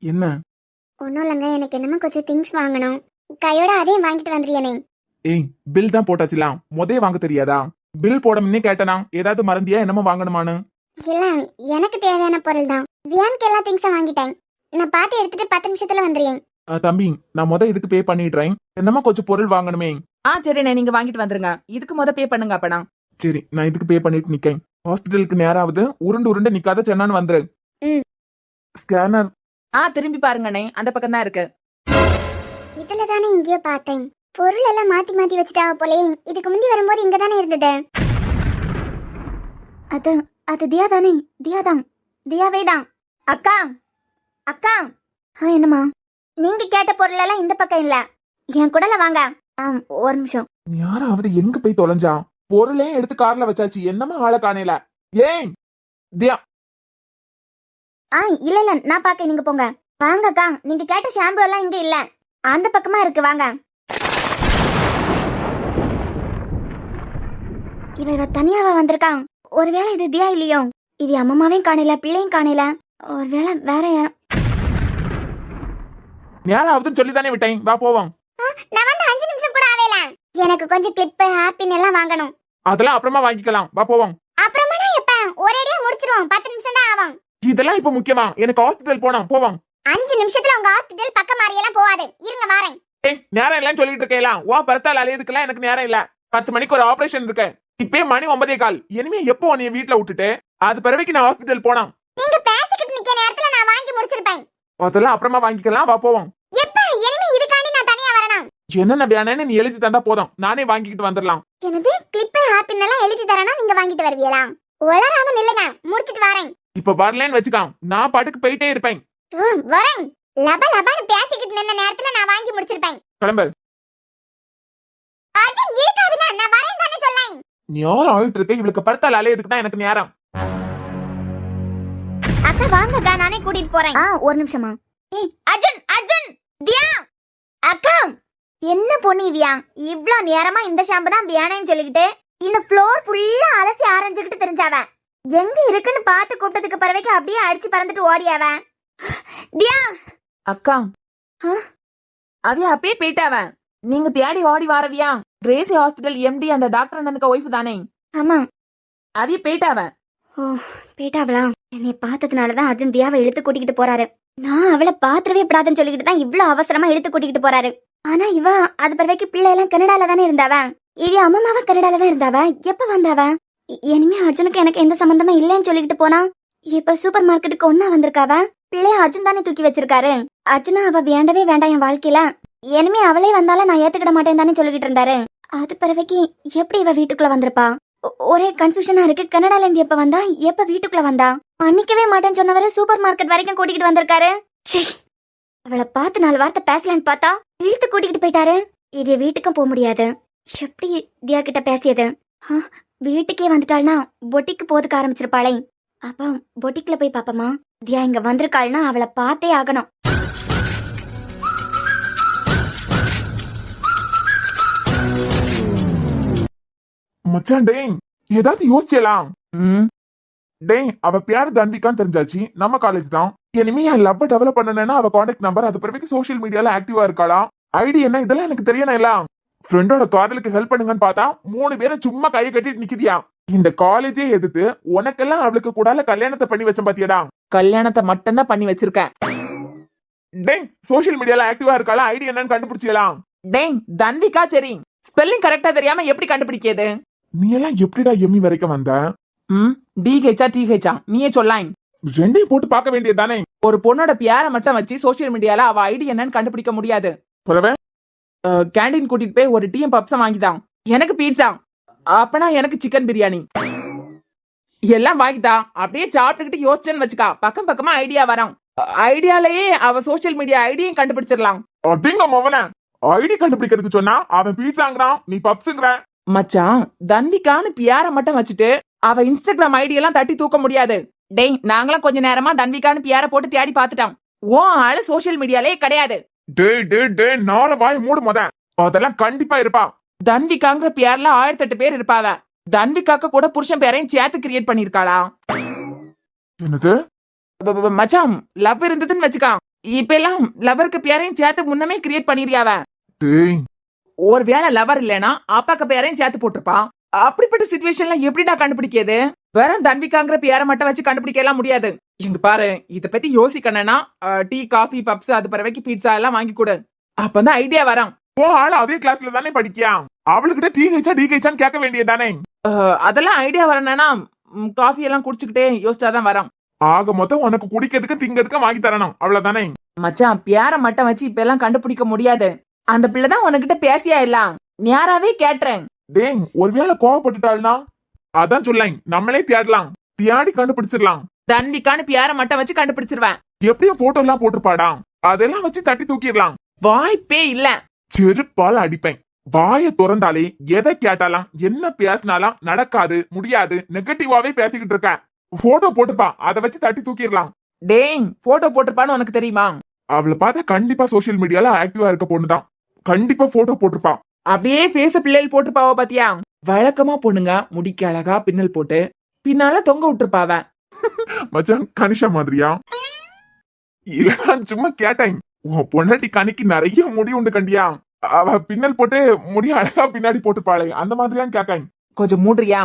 என்ன? ஒன்னும் இல்லைங்க, எனக்கு என்னமோ கொஞ்சம் திங்ஸ் வாங்கணும். கையோட அதையும் வாங்கிட்டு வந்துறியனே. ஏய் பில் தான் போட்டாச்சுலாம், முதல்ல வாங்க தெரியாதா? பில் போட முன்னே கேட்டனா ஏதாவது மறந்தியா என்னமோ வாங்கணுமான்னு? இல்ல எனக்கு தேவையான பொருள் தான். வியானுக்கு எல்லா திங்ஸும் வாங்கிட்டேன். நான் பார்த்து எடுத்துட்டு 10 நிமிஷத்துல வந்துடுறேன். தம்பி நான் இதுக்கு பே பண்ணிடுறேன், என்னமோ கொஞ்சம் பொருள் வாங்கணுமே. சரிண்ணே நீங்க வாங்கிட்டு வந்துருங்க. இதுக்கு பே பண்ணுங்க அப்பனா. சரி நான் இதுக்கு பே பண்ணிட்டு நிக்கேன். ஹாஸ்பிட்டலுக்கு நேராவது உருண்டு நிக்காத சென்னான்னு வந்துரு. ஸ்கேனர் திரும்பி பாருங்கண்ணே, அந்த பக்கம் தான் இருக்கு. இதுல தானே எங்கேயோ பார்த்தேன். பொருள் எல்லாம் மாத்தி மாத்தி வச்சுட்டாவ போலே. இதுக்கு முந்தி வரும்போது இங்க தானே இருந்தது. அது தியா தானே? தியாதான், தியாவே தான். அக்கா அக்கா. என்னம்மா? நீங்க கேட்ட பொருள் எல்லாம் இந்த பக்கம் இல்ல, என் கூடல வாங்க. ஒரு நிமிஷம். யாராவது எங்க போய் தொலைஞ்சா? பொருளே எடுத்து கார்ல வச்சாச்சு, என்னமா ஆளை காணல. ஏன் தியா? இல்ல நான் பாக்க, நீங்க போங்க. வாங்க அக்கா, நீங்க கேட்ட ஷாம்பு எல்லாம் இங்க இல்ல, அந்த பக்கமா இருக்கு, வாங்க. இவ தனியாவா வந்திருக்கான்? ஒருவேளை இது தியா இல்லையோ? இது அம்மாவையும் காணல, பிள்ளையும் காணல. ஒருவேளை வேற யாரும். யாராவதுன்னு சொல்லி தானே விட்டேன், வா போவோம். நான் வந்து 5 நிமிஷம் கூட ஆவேல. எனக்கு கொஞ்சம் கிளிப் ஹேப்பின் எல்லாம் வாங்கணும். அதெல்லாம் அப்புறமா வாங்கிக்கலாம், வா போவோம். அப்புறமா எப்ப? ஒரேடியா முடிச்சிருவோம், 10 நிமிஷம் தான் ஆகும். இதெல்லாம் இப்ப முக்கியமா? எனக்கு ஹாஸ்பிடல் போனா போவோம். 5 நிமிஷத்துல உங்க ஹாஸ்பிடல் பக்கம் மாறி எல்லாம் போவாது. இருங்க வாரேன். நேரம் இல்லன்னு சொல்லிட்டு இருக்கேன். ஓ பரத்தால் அலையதுக்கெல்லாம் எனக்கு நேரம் இல்ல. 10 மணிக்கு ஒரு ஆபரேஷன் இருக்கு. இப்பே மணி 9:15. இனிமே எப்போ நீ வீட்டுல விட்டுட்டு அது பிறகு நான் ஹாஸ்பிடல் போனா? நீங்க பேசிக்கிட்டு நிக்க நேரத்துல நான் வாங்கி முடிச்சிருப்பேன். அதெல்லாம் அப்புறமா வாங்கிக்கலாம், வா போவோம். எப்ப? இனிமே இதுக்காண்டி நான் தனியா வரணும். என்னென்ன வேணும்னு நீ எழுதி தந்தா போதும், நானே வாங்கிக்கிட்டு வந்துடலாம். எனக்கு கிளிப் ஹேப்பின் எல்லாம் எழுதி தரணும், நீங்க வாங்கிட்டு வருவீங்களா? உளராம நில்லுங்க, முடிச்சிட்டு வரேன். இப்ப வரலன்னு வச்சுக்கான், நான் பாட்டுக்கு போயிட்டே இருப்பேன். வரேன். லப லபன்னு பேசிக்கிட்டு நின்ன நேரத்துல நான் வாங்கி முடிச்சிருப்பேன். கிளம்பு. அர்ஜுன் இருக்காதுங்க, நான் வரேன் தானே சொல்லேன். நீ யாரும் ஆயிட்டு இருக்க, இவளுக்கு பரத்தால் அலையதுக்கு தான் எனக்கு நேரம். அக்கா வாங்கக்கா, நானே கூட்டிட்டு போறேன். ஒரு நிமிஷமா. அர்ஜுன் அர்ஜுன் தியா அக்கா. என்ன பொண்ணு இவியா, இவ்ளோ நேரமா இந்த ஷாம்பு தான் வேணேன்னு சொல்லிக்கிட்டு இந்த ஃப்ளோர் ஃபுல்லா அலசி ஆரஞ்சுக்கிட்டு தெரிஞ்சாவ. எங்க இருக்குன்னு பார்த்து கூப்பிட்டதுக்கு பிறகு அப்படியே அடிச்சு பறந்துட்டு ஓடியாவ. தியா அக்கா அவியா அப்பயே போயிட்டாவ. நீங்க தேடி ஓடி வாரவியா? கிரேசி ஹாஸ்பிடல் எம்டி அந்த டாக்டர் அண்ணனுக்கு ஒய்ஃப் தானே? ஆமா. அவிய போயிட்டாவ. போயிட்டாவளா? என்னை பார்த்ததுனாலதான் அர்ஜுன் தியாவை இழுத்து கூட்டிக்கிட்டு போறாரு. நான் அவளை பாத்திரவே படாதுன்னு சொல்லிக்கிட்டு தான் இவ்வளவு அவசரமா இழுத்து கூட்டிக்கிட்டு போறாரு. ஆனா இவ அது பிறகு பிள்ளை எல்லாம் கனடால தானே இருந்தாவ. இவ அம்மாவ கனடால தான் இருந்தாவ. எப்ப வந்தாவ? இனிமே அர்ஜுனுக்கு எனக்கு எந்த சம்பந்தமும் இல்லைன்னு சொல்லிக்கிட்டு போனா இப்ப சூப்பர் மார்க்கெட்டுக்கு ஒன்னா வந்திருக்காவ. பிள்ளைய அர்ஜுன் தானே தூக்கி வச்சிருக்காரு. அர்ஜுனா அவ வேண்டவே வேண்டாம் என் வாழ்க்கையில. இனிமே அவளே வந்தாலும் நான் ஏத்துக்கிட மாட்டேன் தானே சொல்லிக்கிட்டு இருந்தாரு. அது பிறவைக்கு எப்படி இவ வீட்டுக்குள்ள வந்திருப்பா? ஒரே கன்ஃபியூஷனா இருக்கு. கனடால இருந்து எப்ப வந்தா, எப்ப வீட்டுக்குள்ள வந்தா? மன்னிக்கவே மாட்டேன்னு சொன்னவரை சூப்பர் மார்க்கெட் வரைக்கும் கூட்டிகிட்டு வந்திருக்காரு. ச்சீ, அவளை பார்த்து 4 வார்த்தை பேசலான்னு பார்த்தா இழுத்து கூட்டிகிட்டு போயிட்டாரு. இது வீட்டுக்கும் போக முடியாது. எப்படி தியா கிட்ட பேசியது? வீட்டுக்கே வந்துட்டாள்னா பொட்டிக்கு போதுக்க ஆரம்பிச்சிருப்பாளே. அப்ப பொட்டிக்குல போய் பாப்பமா. தியா இங்க வந்திருக்காள்னா அவளை பார்த்தே ஆகணும். மச்சான் டேய், ஏதாவது யோசிச்சலாம். டேய், அவ பேர் தன்விகான்னு தெரிஞ்சாச்சு. நம்ம காலேஜ் தான். இனிமே என் லவ் டெவலப் பண்ணனா அவ கான்டாக்ட் நம்பர், அது பிறகு சோஷியல் மீடியால ஆக்டிவா இருக்காளா, ஐடி என்ன, இதெல்லாம் எனக்கு தெரியணும். எல்லாம் ஃப்ரெண்டோட காதலுக்கு ஹெல்ப் பண்ணுங்கன்னு பார்த்தா 3 பேரும் சும்மா கையை கட்டிட்டு நிக்குதியா. இந்த காலேஜே எதிர்த்து உனக்கெல்லாம் அவளுக்கு கூடால கல்யாணத்தை பண்ணி வச்ச பாத்தியடா. கல்யாணத்தை மட்டும்தான் பண்ணி வச்சிருக்கேன். டேய், சோஷியல் மீடியால ஆக்டிவா இருக்காளா, ஐடி என்னன்னு கண்டுபிடிச்சலாம். டேய் தன்விகா, சரி ஸ்பெல்லிங் கரெக்டா தெரியாம எப்படி கண்டுபிடிக்கிறது? நீ எல்லாம் எப்படிடா எம்மி வரைக்கும் வந்த? டிஹெச்சா டிஹெச்சா நீயே சொல்லாய். ரெண்டையும் போட்டு பார்க்க வேண்டியதுதானே. ஒரு பொண்ணோட பியார மட்டும் வச்சு சோசியல் மீடியால அவ ஐடி என்னன்னு கண்டுபிடிக்க முடியாது. புறவே கேண்டீன் கூட்டிட்டு போய் ஒரு டீம் பப்ஸம் வாங்கிதான். எனக்கு பீட்சா, அப்பனா எனக்கு சிக்கன் பிரியாணி எல்லாம் வாங்கிதான். அப்படியே சாப்பிட்டுக்கிட்டு யோசிச்சேன்னு வச்சுக்கா, பக்கம் பக்கமா ஐடியா வரும். ஐடியாலயே அவ சோசியல் மீடியா ஐடியும் கண்டுபிடிச்சிடலாம். அப்படிங்க மவன ஐடி கண்டுபிடிக்கிறதுக்கு சொன்னா அவன் பீட்சாங்கிறான், நீ பப்ஸுங்கிற. மச்சான், தன்விகான்னு பியார மட்டும் வச்சுட்டு அவ இன்ஸ்டாகிராம் ஐடி எல்லாம் தட்டி தூக்க முடியாது. டேய், நாங்களாம் கொஞ்ச நேரமா தன்விகான்னு பியார போட்டு தேடி பாத்துட்டோம். ஓ ஆளு சோசியல் மீடியாலே கிடையாது. டேய் நாளை வாய் மூடு மொத. அதெல்லாம் கண்டிப்பா இருப்பா. தன்விகாங்கிற பியார்ல 1008 பேர் இருப்பாவ. தன்விகாக்கு கூட புருஷன் பேரையும் சேர்த்து கிரியேட் பண்ணிருக்காளா? என்னது மச்சான், லவ் இருந்ததுன்னு வச்சுக்கா, இப்ப எல்லாம் லவருக்கு பேரையும் சேர்த்து முன்னமே கிரியேட் பண்ணிருயாவ. டேய், ஒருவேளை லவர் இல்லனா அப்பாக்கு பேரையும் சேர்த்து போட்டிருப்பான். அப்படிப்பட்ட சிச்சுவேஷன்ல எப்படிடா கண்டுபிடிக்கிறது? வெறும் தன்விகாங்கிற பேரை மட்டும் வச்சு கண்டுபிடிக்க எல்லாம் முடியாது. இங்க பாரு, இத பத்தி யோசிக்கணும்னா டீ, காஃபி, பப்ஸ், அது பிறவைக்கு பீட்சா எல்லாம் வாங்கி கொடு. அப்பதான் ஐடியா வரும். ஓ ஆளு அதே கிளாஸ்ல தானே படிக்கியா, அவளுக்கிட்ட டிஹெச்சான்னு கேட்க வேண்டியதானே. அதெல்லாம் ஐடியா வரணும்னா காஃபி எல்லாம் குடிச்சுக்கிட்டே யோசிச்சாதான் வரும். ஆக மொத்தம் உனக்கு குடிக்கிறதுக்கு திங்கிறதுக்கு வாங்கி தரணும், அவ்வளவுதானே. மச்சான், பேரை மட்டும் வச்சு இப்ப எல்லாம் கண்டுபிடிக்க முடியாது. அந்த பிள்ளைதான் உனக்கிட்ட பேசியா எல்லாம் நேராவே கேட்டுறேன். டேய், ஒருவேளை கோவப்பட்டுட்டாள்னா அதான் சொல்லேன், நம்மளே தேடலாம், தேடி கண்டுபிடிச்சிடலாம். தன்விகான்னு பேரை மட்டும் வச்சு கண்டுபிடிச்சிருவேன். எப்படியும் போட்டோ எல்லாம் போட்டுருப்பாடா, அதெல்லாம் வச்சு தட்டி தூக்கிடலாம். வாய்ப்பே இல்ல. செருப்பால அடிப்பேன். வாய திறந்தாலே எதை கேட்டாலாம், என்ன பேசினாலாம் நடக்காது, முடியாது, நெகட்டிவாவே பேசிக்கிட்டு இருக்க. போட்டோ போட்டுப்பா, அதை வச்சு தட்டி தூக்கிடலாம். டேய், போட்டோ போட்டிருப்பான்னு உனக்கு தெரியுமா? அவளை பார்த்தா கண்டிப்பா சோசியல் மீடியால ஆக்டிவா இருக்க பொண்ணுதான். கண்டிப்பா போட்டோ போட்டிருப்பா. அப்படியே பேச பிள்ளைகள் போட்டிருப்பாவ பாத்தியா? வழக்கமா பொண்ணுங்க முடிக்க அழகா பின்னல் போட்டு பின்னால தொங்க விட்டுருப்பாவ. மச்சான், கனிஷா மாதிரியா? இல்ல, சும்மா கேட்டேன். உன் பொண்டாட்டி கனிக்கு நிறைய முடி உண்டு கண்டியா, அவ பின்னல் போட்டு முடிய அழகா பின்னாடி போட்டுப்பாளே, அந்த மாதிரியான்னு கேட்டேன். கொஞ்சம் மூடுறியா?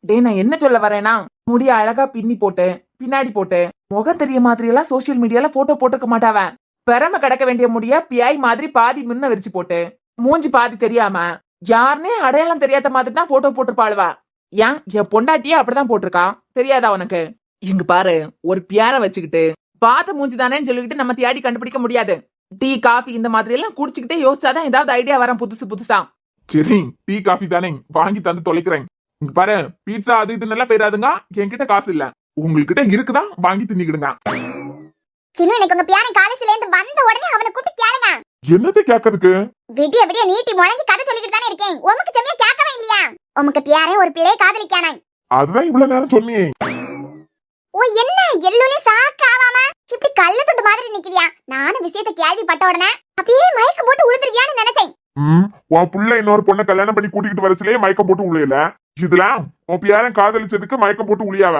டேய், நான் என்ன சொல்ல வரேன்னா, முடிய அழகா பின்னி போட்டு பின்னாடி போட்டு முகம் தெரிய மாதிரி எல்லாம் சோசியல் மீடியால போட்டோ போட்டுக்க மாட்டாவ. பெறம கிடக்க வேண்டிய முடிய பியாய் மாதிரி பாதி முன்ன விரிச்சு போட்டு மூஞ்சி பாதி தெரியாம யாருனே அடையாளம் தெரியாத மாதிரி தான் போட்டோ போட்டுருப்பாளுவா. ஏன் என் பொண்டாட்டியே அப்படிதான் போட்டிருக்கான், தெரியாதா உனக்கு? இங்க பாரு, ஒரு பியார வச்சுக்கிட்டு பார்த்த மூஞ்சி தானேன்னு சொல்லிக்கிட்டு நம்ம தேடி கண்டுபிடிக்க முடியாது. டீ, காஃபி இந்த மாதிரி எல்லாம் குடிச்சுக்கிட்டே யோசிச்சாதான் ஏதாவது ஐடியா வரும் புதுசா. சரி, டீ காஃபி தானே, வாங்கி தந்து தொலைக்கிறேன். இங்க பாரு, பீட்சா அது இது நல்லா போயிடாதுங்க, என்கிட்ட காசு இல்ல. உங்ககிட்ட இருக்குதான், வாங்கி தின்னிக்கிடுங்க. சின்ன எனக்கு உங்க பியாரை காலேஜ்ல இருந்து வந்த உடனே அவனை கூப்பிட்டு கேளுங்க. என்னது கேட்கறதுக்கு? விடிய நீட்டி முழங்கி கதை சொல்லிக்கிட்டு தானே இருக்கேன். உமக்கு செம்மையா கேட்கவே இல்லையா? உமக்கு பியாரே ஒரு பிள்ளையை காதலிக்கானே. அதுதான் இவ்வளவு நேரம் சொன்னியே. ஓ, என்ன எல்லோலே சாக்காவாம இப்படி கள்ள துண்டு மாதிரி நிக்கிறியா? நானும் விஷயத்தை கேள்விப்பட்ட உடனே அப்படியே மயக்கம் போட்டு உளுந்துருவியான்னு நினைச்சேன். உன் புள்ள இன்னொரு பொண்ணை கல்யாணம் பண்ணி கூட்டிகிட்டு வரச்சுலயே மயக்கம் போட்டு உளியல. இதுல உன் பியாரன் காதலிச்சதுக்கு மயக்கம் போட்டு உளியாவ.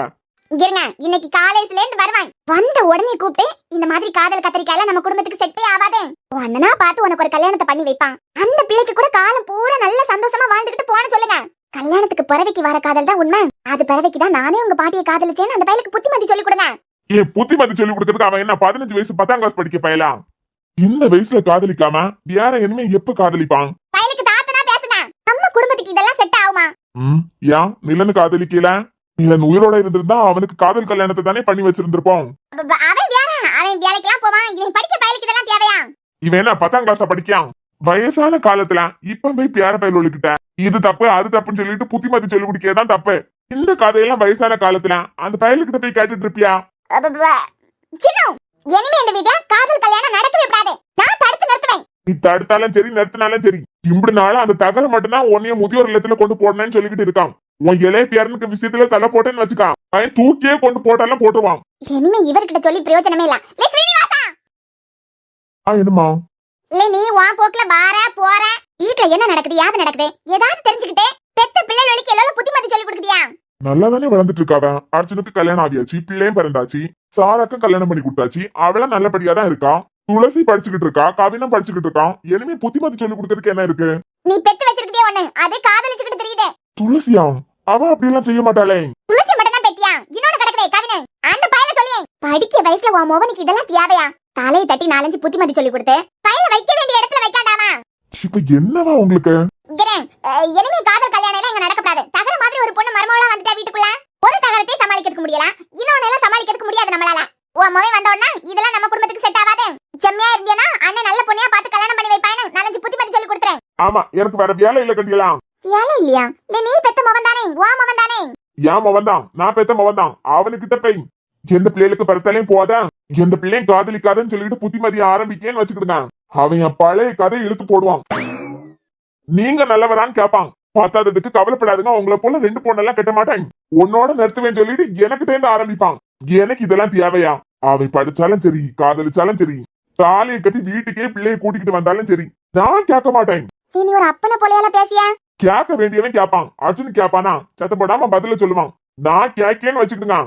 இருங்க, இன்னைக்கு காலேஜ்ல இருந்து வருவான். வந்த உடனே கூப்பிட்டு இந்த மாதிரி காதல் கத்திரிக்காய் நம்ம குடும்பத்துக்கு செட்டே ஆகாதே, உன் அண்ணனா பார்த்து உனக்கு ஒரு கல்யாணத்தை பண்ணி வைப்பான். அந்த பிள்ளைக்கு கூட காலம் பூரா நல்ல சந்தோஷமா வாழ்ந்துகிட்டு போன சொல்லுங்க. கல்யாணத்துக்கு பிறவைக்கு வர காதல் தான் உண்மை. அது பிறவைக்கு தான் நானே உங்க பாட்டியை காதலிச்சேன்னு அந்த பையலுக்கு புத்திமதி சொல்லி கொடுங்க. ஏன் புத்திமதி சொல்லி கொடுக்கறதுக்கு அவன் என்ன 15 வயசு 10ஆம் கிளாஸ் படிக்க பையலா? இந்த வயசுல காதலிக்காம வேற இனிமே எப்ப காதலிப்பான்? பையலுக்கு தாத்தனா பேசுங்க. நம்ம குடும்பத்துக்கு இதெல்லாம் செட் ஆகுமா? ஏன் நிலனு காதலிக்கல? நிலன் உயிரோட இருந்திருந்தா அவனுக்கு காதல் கல்யாணத்தை தானே பண்ணி வச்சிருந்திருப்போம். அவன் வேற, அவன் வேலைக்கெல்லாம் போவான். இவன் படிக்க பயலுக்கு இதெல்லாம் தேவையா? இவன் என்ன 10ஆம் கிளாஸா படிக்கான்? வயசான காலத்துல இப்ப போய் பேர பயலுக்கிட்ட இது தப்பு அது தப்புன்னு சொல்லிட்டு புத்திமதி சொல்லி குடிக்கதான் தப்பு. இந்த கதையெல்லாம் வயசான காலத்துல அந்த பயலுக்கிட்ட போய் கேட்டுட்டு இருப்பியா? சின்ன இனிமே இந்த வீட்டுல காதல் கல்யாணம் நடக்கவே கூடாது. நான் தடுத்து நிறுத்துவேன். நீ தடுத்தாலும் சரி நிறுத்தினாலும் சரி, இப்படி நாளும் அந்த தகர மட்டும்தான் உன்னைய முதியோர் இல்லத்துல கொண்டு போடணும்னு சொல்லிக்கிட்டு இருக்கான். உன் இளைய பேரனுக்கு விஷயத்துல தலை போட்டேன்னு வச்சுக்கான், அவன் தூக்கியே கொண்டு போட்டாலும் போட்டுவான். இனிமே இவர்கிட்ட சொல்லி பிரயோஜனமே இல்ல. லே ஸ்ரீனிவாசா, என்னமா? இல்ல நீ உன் போக்குல வார போற. வீட்டுல என்ன நடக்குது யாது நடக்குது ஏதாவது தெரிஞ்சுக்கிட்டே பெத்த பிள்ளைகளுக்கு எல்லாம் புத்திமதி சொல்லி கொடுக்குறியா? நல்லா தானே வளர்ந்துட்டு இருக்காவ. அர்ஜுனுக்கு கல்யாணம் ஆகியாச்சு, பிள்ளையும் பிறந்தாச்சு, சாராக்கும் கல்யாணம் பண்ணி கொடுத்தாச்சு, அவள நல்லபடியா தான் இருக்கா. துளசி படிச்சுக்கிட்டு இருக்கா, கவினம் படிச்சுக்கிட்டு இருக்கான். இனிமே புத்திமதி சொல்லி கொடுக்கறதுக்கு என்ன இருக்கு? நீ பெத்து வச்சிருக்கே ஒண்ணு, அது காதலிச்சுக்கிட்டு தெரியுதே. துளசியா? அவ அப்படி எல்லாம் செய்ய மாட்டாளே. துளசி மட்டும் தான் பெத்தியா? இன்னொன்னு கிடக்குதே கவினன், அந்த பையல சொல்லியே. படிக்க வயசுல உன் மோகனுக்கு இதெல்லாம் தேவையா? தலையை தட்டி 4-5 புத்திமதி சொல்லி கொடுத்து பையல வைக்க வேண்டிய இடத்துல வைக்காண்டாமா? இப்ப என்னவா உங்களுக்கு? இனிமே காதல் கல்யாணம் எல்லாம் இங்க நடக்கப்படாது. தகர மாதிரி ஒரு பொண்ணு மருமகளா வந்துட்டா வீட்டுக்குள்ள ஒரு தகரத்தை சமாளிக்கிறதுக்கு முடியல, இன்னொன்னு எல்லாம் சமாளிக்கிறதுக்கு முடியாது நம்மளால. உன் மோகன் வந்த உடனே இதெல்லாம் நம்ம குடும்பத்துக்கு செட் ஆகாது. செம்மையா இருந்தியனா அண்ணன் நல்ல பொண்ணையா பார்த்து கல்யாணம் பண்ணி வைப்பான்னு 4-5 புத்திமதி சொல்லி கொடுத்துறேன். ஆமா, எனக்கு வேற வேலை இல்ல கண்டிக்கலாம். வேலை இல்லையா? இல்ல நீ பெத்த மகன் தானே, உன் மகன் தானே. என் மவன் தான், நான் பெத்த மவன் தான். அவனுக்கிட்ட போய் எந்த பிள்ளைகளுக்கு பிறத்தாலையும் போதா, எந்த பிள்ளையும் காதலிக்காதன்னு சொல்லிட்டு புத்திமதியை ஆரம்பிக்கேன்னு வச்சுக்கிடுங்க. அவன் என் பழைய கதை இழுத்து போடுவான். நீங்க நல்லவரான்னு கேட்பான். பார்த்தாததுக்கு கவலைப்படாதுங்க, உங்களை போல 2 பொண்ணெல்லாம் கட்ட மாட்டேன், உன்னோட நிறுத்துவேன்னு சொல்லிட்டு எனக்கு தேர்ந்து ஆரம்பிப்பான். எனக்கு இதெல்லாம் தேவையா? அவன் படிச்சாலும் சரி காதலிச்சாலும் சரி, தாலியை கட்டி வீட்டுக்கே பிள்ளையை கூட்டிக்கிட்டு வந்தாலும் சரி, நான் கேட்க மாட்டேன். நீ ஒரு அப்பனை போலையால பேசியா? கேட்க வேண்டியவன் கேட்பான். அர்ஜுன் கேட்பானா சத்தம் போடாம பதில சொல்லுவான். நான் கேட்கேன்னு வச்சுக்கிட்டுங்க,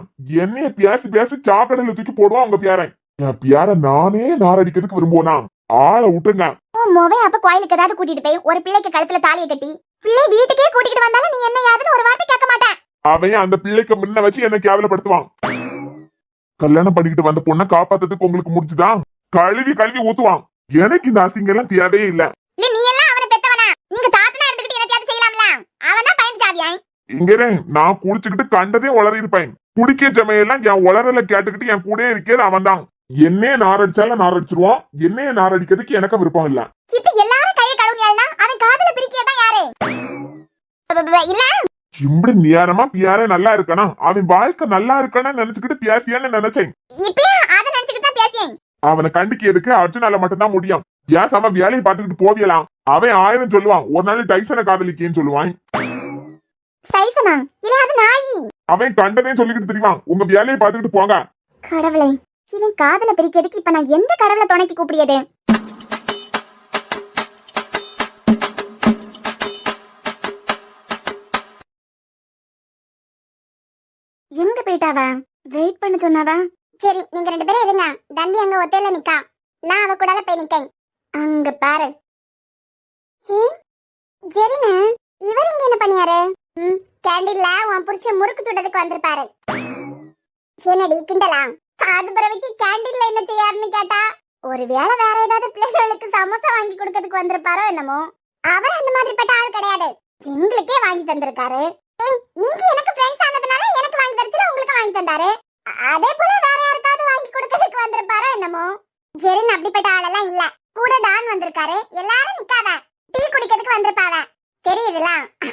என்னைய பேசி பேசி சாக்கடையில தூக்கி போடுவான் உங்க பேரன். என் பேர நானே நாரடிக்கிறதுக்கு விரும்புவோனா? ஆளை விட்டுங்க. உன் மோகன் அப்ப கோயிலுக்கு ஏதாவது கூட்டிட்டு போய் ஒரு பிள்ளைக்கு கழுத்துல தாலியை கட்டி பிள்ளை வீட்டுக்கே கூட்டிட்டு வந்தாலும் நீ என்ன யாருன்னு ஒரு வார்த்தை கேட்க மாட்டேன். அவன் அந்த பிள்ளைக்கு முன்ன வச்சு என்ன கேவலப்படுத்துவான். கல்யாணம் பண்ணிக்கிட்டு வந்த பொண்ணை காப்பாத்துறதுக்கு உங்களுக்கு முடிச்சுதான் கழுவி கழுவி ஊத்துவான். எனக்கு இந்த அசிங்கம் எல்லாம் தேவையே இல்ல. இல்ல நீ எல்லாம் அவனை பெத்தவனா? நீங்க தாத்தனா இருந்துகிட்டு என்னத்தையாவது செய்யலாம்ல? அவன் தான் பயன் சாவியாய். இங்கே நான் குடிச்சுக்கிட்டு கண்டதே உளறி இருப்பேன். குடிக்க சமையெல்லாம் என் உளறல கேட்டுக்கிட்டு என் கூட இருக்கேன் அவன் தான். என்னைய நாரடிச்சாலும் நாரடிச்சிருவான். என்னைய நாரடிக்கிறதுக்கு எனக்கு விருப்பம் இல்ல. இப்ப எல்லாரும் கையை கழுவுனியால்னா அவன் காதல பிரிக்கதான் யாரு? இல்ல இப்படி நேரமா பியார நல்லா இருக்கனா, அவன் வாழ்க்கை நல்லா இருக்கனா நினைச்சுக்கிட்டு பேசியான்னு நினைச்சேன். இப்பயே அத நினைச்சுக்கிட்டு தான் பேசியேன். அவனை கண்டிக்கிறதுக்கு அர்ஜுனால மட்டும்தான் முடியும். ஏன் சம வேலையை பார்த்துக்கிட்டு போவியலாம். அவன் 1000 சொல்லுவான். ஒரு நாள் டைசனை காதலிக்கேன்னு சொல்லுவான். சைசனா இல்ல அது நாயி. அவன் கண்டதையும் சொல்லிக்கிட்டு தெரியுவான். உங்க வேலையை பார்த்துக்கிட்டு போங்க. கடவுளே, இவன் காதல பிரிக்கிறதுக்கு இப்ப நான் எந்த கடவுளை துணைக்கு கூப்பிடியது? எங்க போயிட்டாவா? வெயிட் பண்ண சொன்னாவா? சரி நீங்க 2 பேரும் இருங்க. தண்டி அங்க ஒத்தையில நிக்கா, நான் அவ கூடால போய் நிக்கேன். அங்க பாரு. ஜெரினா, இவர் இங்க என்ன பண்ணியாரு? கேண்டில்ல உன் புருஷன் முறுக்கு சுடுறதுக்கு வந்திருப்பாரு. என்னடி கிண்டலா? அது பிறகு கேண்டீன்ல என்ன செய்யாருன்னு கேட்டா, ஒருவேளை வேற ஏதாவது பிள்ளைகளுக்கு சமோசா வாங்கி கொடுக்கறதுக்கு வந்திருப்பாரோ என்னமோ. அவர் அந்த மாதிரி பட்ட ஆள் கிடையாது, எங்களுக்கே வாங்கி தந்திருக்காரு. நீங்க எனக்கு ஃப்ரெண்ட்ஸ் ஆனதுனால எனக்கு வாங்கி தரச்சுல உங்களுக்கு வாங்கி தந்தாரு. அதே போல வேற யாருக்காவது வாங்கி கொடுக்கறதுக்கு வந்திருப்பாரோ என்னமோ. ஜெரின் அப்படிப்பட்ட ஆளெல்லாம் இல்ல, கூட டான் வந்திருக்காரு. எல்லாரும் நிக்காத, டீ குடிக்கிறதுக்கு வந்திருப்பாவ தெரியுதுல.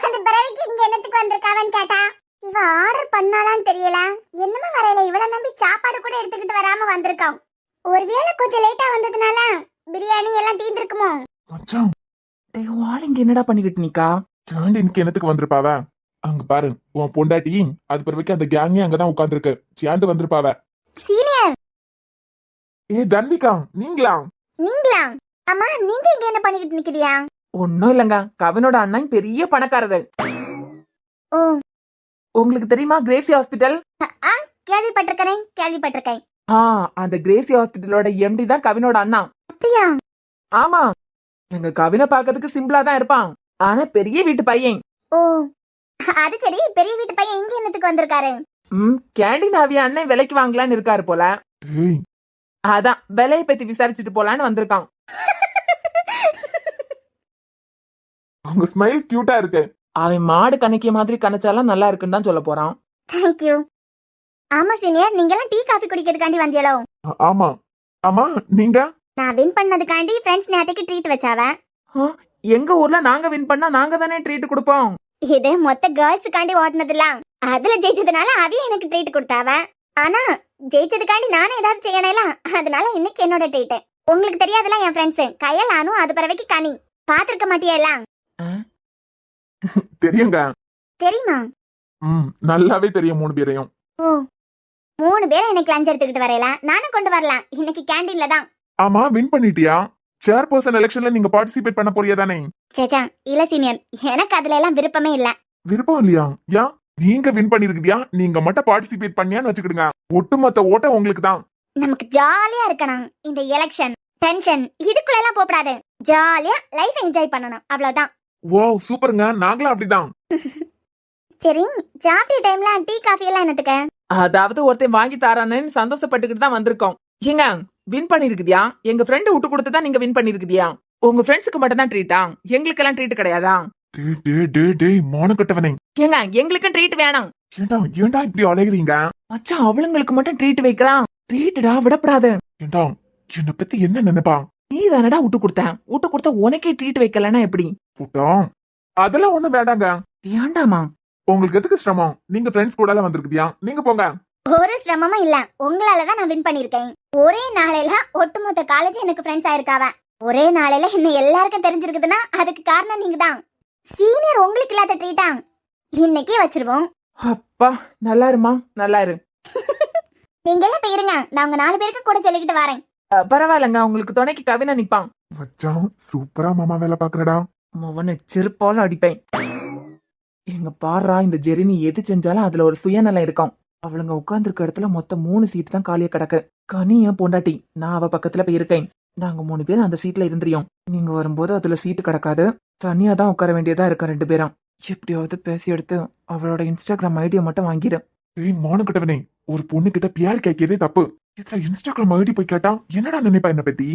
அது பிறகு இங்க என்னத்துக்கு வந்திருக்காவன்னு கேட்டா, இவ ஆர்டர் பண்ணாலான்னு தெரியல, என்னமா வரையில இவளை நம்பி சாப்பாடு கூட எடுத்துக்கிட்டு வராம வந்திருக்கான். ஒருவேளை கொஞ்சம் லேட்டா வந்ததுனால பிரியாணி எல்லாம் தீர்ந்திருக்குமோ? மச்சான், டேய் ஆள் இங்க என்னடா பண்ணிக்கிட்டு நிக்கா? கேண்டீனுக்கு என்னத்துக்கு வந்திருப்பாவ? அங்க பாரு, உன் பொண்டாட்டி அது பிறகு அந்த கேங்கே அங்கதான் உட்கார்ந்துருக்கு. சேர்ந்து வந்திருப்பாவ. சீனியர் தன்விகா, நீங்களா? நீங்களா? அம்மா நீங்க இங்க என்ன பண்ணிக்கிட்டு நிக்கிறியா? ஒன்னும் இல்லங்க, கவினோட அண்ணன் பெரிய பணக்காரரு. ஓ, உங்களுக்கு தெரியுமா கிரேசி ஹாஸ்பிட்டல்? கேள்விப்பட்டிருக்கேன். அந்த கிரேசி ஹாஸ்பிட்டலோட எம்டி தான் கவினோட அண்ணா. அப்படியா? ஆமா, எங்க கவினை பாக்கிறதுக்கு சிம்பிளா தான் இருப்பான், ஆனா பெரிய வீட்டு பையன். ஓ, அது சரி. பெரிய வீட்டு பையன் இங்க என்னத்துக்கு வந்திருக்காரு? கேண்டீன் ஆவிய அண்ணன் விலைக்கு வாங்கலான்னு இருக்காரு போல. அதான் விலையை பத்தி விசாரிச்சுட்டு போலான்னு வந்திருக்கான். உங்க ஸ்மைல் கியூட்டா இருக்கு. அவன் மாடு கணக்கிய மாதிரி கணச்சாலாம் நல்லா இருக்குன்னு தான் சொல்ல போறான். தேங்க்யூ. ஆமா சீனியர், நீங்க எல்லாம் டீ காஃபி குடிக்கிறதுக்காண்டி வந்தியலோ? ஆமா ஆமா. நீங்க? நான் வின் பண்ணதுக்காண்டி ஃப்ரெண்ட்ஸ் நேத்துக்கு ட்ரீட் வச்சாவ. எங்க ஊர்ல நாங்க வின் பண்ணா நாங்க தானே ட்ரீட் கொடுப்போம். இது மொத்த கேர்ள்ஸுக்காண்டி ஓட்டுனதுலாம். அதுல ஜெயிச்சதுனால அவிய எனக்கு ட்ரீட் கொடுத்தாவ. ஆனா ஜெயிச்சதுக்காண்டி நானும் ஏதாவது செய்யணும்ல, அதனால இன்னைக்கு என்னோட ட்ரீட். உங்களுக்கு தெரியாதுல என் ஃப்ரெண்ட்ஸ் கையல் நானும் அது பறவைக்கு கனி பாத்திருக்க மாட்டியா? தெரியுங்க. தெரியுமா? நல்லாவே தெரியும் 3 பேரையும். ஓ, 3 பேரை எனக்கு லஞ்ச் எடுத்துக்கிட்டு வரையல, நானும் கொண்டு வரலாம். இன்னைக்கு கேண்டீன்ல தான். ஆமா, வின் பண்ணிட்டியா? சேர்பர்சன் எலெக்ஷன்ல நீங்க பார்ட்டிசிபேட் பண்ண போறியா தானே? சேச்சா இல்ல சீனியர், எனக்கு அதுல எல்லாம் விருப்பமே இல்ல. விருப்பம் இல்லையா? யா, நீங்க வின் பண்ணிருக்கியா? நீங்க மட்டும் பார்ட்டிசிபேட் பண்ணியான்னு வச்சுக்கிடுங்க, ஒட்டுமொத்த ஓட்ட உங்களுக்கு தான். நமக்கு ஜாலியா இருக்கணும். இந்த எலெக்ஷன் டென்ஷன் இதுக்குள்ள எல்லாம் போகக்கூடாது. ஜாலியா லைஃப் என்ஜாய் பண்ணணும், அவ்வளவுதான். ஓ சூப்பருங்க, நாங்களும் அப்படிதான். சரி, சாப்பிட்ட டைம்ல டீ காஃபி எல்லாம் என்னத்துக்கு? அதாவது ஒருத்தன் வாங்கி தாரானு சந்தோஷப்பட்டுக்கிட்டு தான் வந்திருக்கோம். ஏங்க வின் பண்ணிருக்குதியா? எங்க ஃப்ரெண்டு விட்டு கொடுத்து தான் நீங்க வின் பண்ணிருக்குதியா? உங்க ஃப்ரெண்ட்ஸுக்கு மட்டும் தான் ட்ரீட்டா? எங்களுக்கு எல்லாம் ட்ரீட் கிடையாதா? மோனக்கட்டவனே, ஏங்க எங்களுக்கு ட்ரீட் வேணாம். ஏண்டா ஏண்டா இப்படி அலைகிறீங்க? மச்சான் அவளுங்களுக்கு மட்டும் ட்ரீட் வைக்கிறான். ட்ரீட்டடா விடப்படாது. ஏண்டா என்ன பத்தி என்ன நினைப்பா? நீ தானடா விட்டு கொடுத்த உனக்கே ட்ரீட் வைக்கலன்னா எப்படி? கூட்டம் அதெல்லாம் ஒண்ணும் வேண்டாங்க. ஏண்டாமா? உங்களுக்கு எதுக்கு சிரமம்? நீங்க ஃப்ரெண்ட்ஸ் கூட எல்லாம் வந்திருக்குதியா? நீங்க போங்க. ஒரு சிரமமும் இல்ல, உங்களாலதான் நான் வின் பண்ணிருக்கேன். ஒரே நாளையில ஒட்டுமொத்த காலேஜ் எனக்கு ஃப்ரெண்ட்ஸ் ஆயிருக்காவ. ஒரே நாளையில என்ன எல்லாருக்கும் தெரிஞ்சிருக்குதுன்னா அதுக்கு காரணம் நீங்க தான். சீனியர் உங்களுக்கு இல்லாத ட்ரீட்டா இன்னைக்கே வச்சிருவோம். அப்பா நல்லா இருமா, நல்லா இரு. நீங்க எல்லாம் போயிருங்க, நான் உங்க 4 பேருக்கு கூட சொல்லிக்கிட்டு வரேன். பரவாயில்லங்க, உங்களுக்கு துணைக்கு கவினா நிப்பான். மச்சான் சூப்பரா மாமா வேலை பாக்குறடா. அவனை செருப்பால அடிப்பேன். எங்க பாடுறா, இந்த ஜெரினி எது செஞ்சாலும் அதுல ஒரு சுயநலம் இருக்கும். அவளுங்க உட்கார்ந்துருக்க இடத்துல மொத்தம் 3 சீட் தான் காலியா கிடக்கு. கனிய பொண்டாட்டி, நான் அவ பக்கத்துல போயிருக்கேன். நாங்க 3 பேரும் அந்த சீட்ல இருந்துறியோம். நீங்க வரும்போது அதுல சீட்டு கிடக்காது, தனியா தான் உட்கார வேண்டியதா இருக்க 2 பேரும். எப்படியாவது பேசி எடுத்து அவளோட இன்ஸ்டாகிராம் ஐடியா மட்டும் வாங்கிடு. ஏய் மோனக்கட்டவனே, ஒரு பொண்ணு கிட்ட பியார் கேட்கறதே தப்பு. இதுல இன்ஸ்டாகிராம் ஐடி போய் கேட்டா என்னடா நினைப்பா என்ன பத்தி?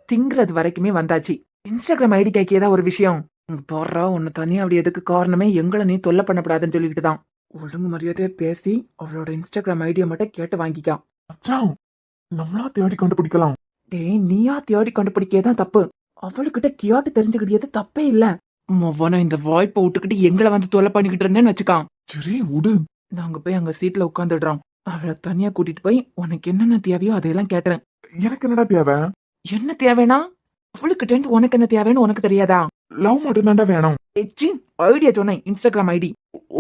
திங்கிறது வரைக்குமே வந்தாச்சு. இன்ஸ்டாகிராம் ஐடி கேக்கியதா ஒரு விஷயம். போடுறா உன்னை தனியா அப்படி எதுக்கு காரணமே எங்களை நீ தொல்லை பண்ணப்படாதுன்னு சொல்லிக்கிட்டு தான். ஒழுங்கு மரியாதையா பேசி அவளோட இன்ஸ்டாகிராம் ஐடியா மட்டும் கேட்டு வாங்கிக்கா. மச்சான் நம்மளா தேடி கண்டுபிடிக்கலாம். டேய், நீயா தேடி கண்டுபிடிக்கதான் தப்பு. அவளுக்கிட்ட கேட்டு தெரிஞ்சுக்கிட்டது தப்பே இல்ல. மொவன இந்த வாய்ப்பை விட்டுக்கிட்டு எங்களை வந்து தொல்லை பண்ணிக்கிட்டு இருந்தேன்னு வச்சுக்கான். சரி விடு, நாங்க போய் அங்க சீட்ல உட்காந்துடுறோம். அவளை தனியா கூட்டிட்டு போய் உனக்கு என்னென்ன தேவையோ அதையெல்லாம் கேட்டுறேன். எனக்கு என்னடா தேவை? என்ன தேவைனா அவளுக்கிட்ட இருந்து உனக்கு என்ன தேவைன்னு உனக்கு தெரியாதா? லவ் மட்டும் தாண்டா வேணும். ஐடியா சொன்னேன், இன்ஸ்டாகிராம் ஐடி.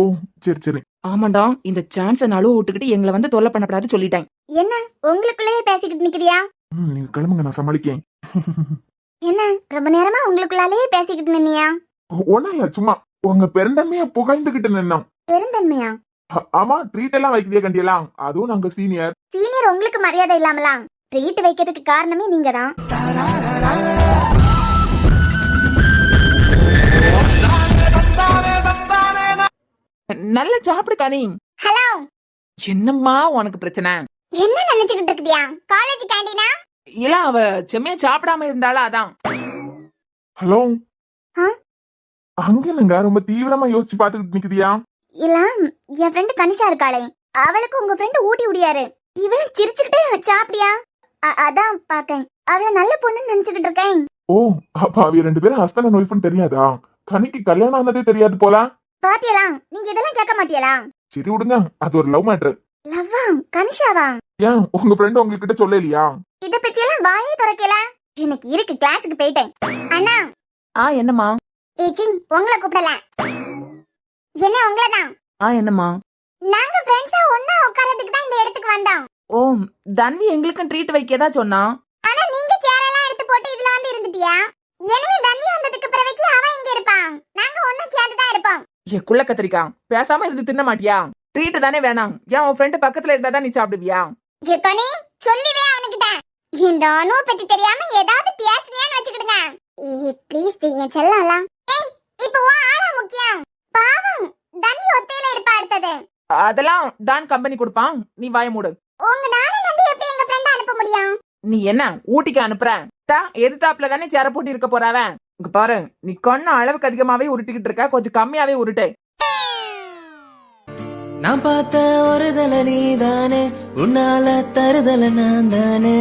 ஓ சரி சரி. ஆமாண்டா, இந்த சான்ஸை நழுவ விட்டுக்கிட்டு எங்களை வந்து தொல்லை பண்ணப்படாது சொல்லிட்டேன். என்ன உங்களுக்குள்ளேயே பேசிக்கிட்டு நிக்கிறியா? நீங்க கிளம்புங்க, நான் சமாளிக்கேன். என்ன ரொம்ப நேரமா உங்களுக்குள்ளாலேயே பேசிக்கிட்டு நின்னியா? ஒண்ணும் இல்ல, சும்மா உங்க பெருந்தன்மைய புகழ்ந்துகிட்டு நின்னோம். பெருந்தன்மையா? ஆமா, ட்ரீட் எல்லாம் வைக்கவே கண்டியலாம், அதுவும் நாங்க சீனியர். சீனியர் உங்களுக்கு மரியாதை இல்லாமலாம் ட்ரீட் வைக்கிறதுக்கு காரணமே நீங்க தான். நல்ல சாப்பிடு கனி. ஹலோ, என்னம்மா உனக்கு பிரச்சனை? என்ன நினைச்சுக்கிட்டு இருக்கியா? காலேஜ் கேண்டீனா? இல்ல, அவ செம்மையா சாப்பிடாம இருந்தாளா அதான். ஹலோ, அங்க என்னங்க ரொம்ப தீவிரமா யோசிச்சு பாத்துக்கிட்டு நிக்குதியா? இல்ல, என் ஃப்ரெண்டு கனிஷா இருக்காளே, அவளுக்கு உங்க ஃப்ரெண்டு ஊட்டி விடியாரு. இவளும் சிரிச்சுக்கிட்டு சாப்பிடியா? அதான் பாக்கேன். அவள நல்ல பொண்ணுன்னு நினைச்சுக்கிட்டு இருக்கேன். ஓ, அப்ப அவிய 2 பேரும் ஹஸ்பண்ட் அண்ட் ஒய்ஃப்னு தெரியாதா? கனிக்கு கல்யாணம் ஆனதே தெரியாது போல. பாத்தியலா, நீங்க இதெல்லாம் கேட்க மாட்டியலா? சரி விடுங்க, அது ஒரு லவ் மேட்டர். லவ்வா? கனிஷாவா? ஏன் உங்க ஃப்ரெண்ட் உங்ககிட்ட சொல்லலையா? இத பத்தி எல்லாம் வாயே திறக்கல. எனக்கு இருக்கு, கிளாஸுக்கு போயிட்டேன். அண்ணா. என்னம்மா? ஏச்சி, உங்களை கூப்பிடல. என்ன உங்களதான்? என்னம்மா? நாங்க ஃப்ரெண்ட்ஸா ஒண்ணா உட்கார்றதுக்கு தான் இந்த இடத்துக்கு வந்தோம். ஓ, தன்வி எங்களுக்கும் ட்ரீட் வைக்கதா சொன்னா. ஆனா நீங்க சேர் எல்லாம் எடுத்து போட்டு இதுல வந்து இருந்துட்டியா? எனவே தன்வி வந்ததுக்கு பிறகு அவ இங்க இருப்பான், நாங்க ஒண்ணா சேர்ந்து தான் இருப்போம். ஏ குள்ள கத்திரிக்கா, பேசாம இருந்து தின்ன மாட்டியா? ட்ரீட் தானே வேணாம். ஏன் உன் ஃப்ரெண்ட் பக்கத்துல இருந்தா தான் நீ சாப்பிடுவியா? ஏ கனி, சொல்லிவே அவனுக்கிட்ட இந்த அனுவ பத்தி தெரியாம ஏதாவது பேசுனியான்னு வச்சுக்கிடுங்க. ப்ளீஸ் என் செல்லலாம். ஏய், இப்போ ஆளா முக்கியம். பாவம் தன்வி ஒத்தையில இருப்பா. அடுத்தது அதெல்லாம் தான் கம்பெனி கொடுப்பான், நீ வாய மூடு. உங்க நானே நம்பி எப்படி எங்க ஃப்ரெண்ட் அனுப்ப முடியும்? நீ என்ன ஊட்டிக்கு அனுப்புற? எதிர்த்தாப்புல தானே சேர போட்டு இருக்க போறாவன். இங்க பாரு, நீ கண்ணு அளவுக்கு அதிகமாவே உருட்டிக்கிட்டு இருக்க, கொஞ்சம் கம்மியாவே உருட்டு. நான் பார்த்த ஒரு தல நீதானே, உன்னால தருதல நான் தானே.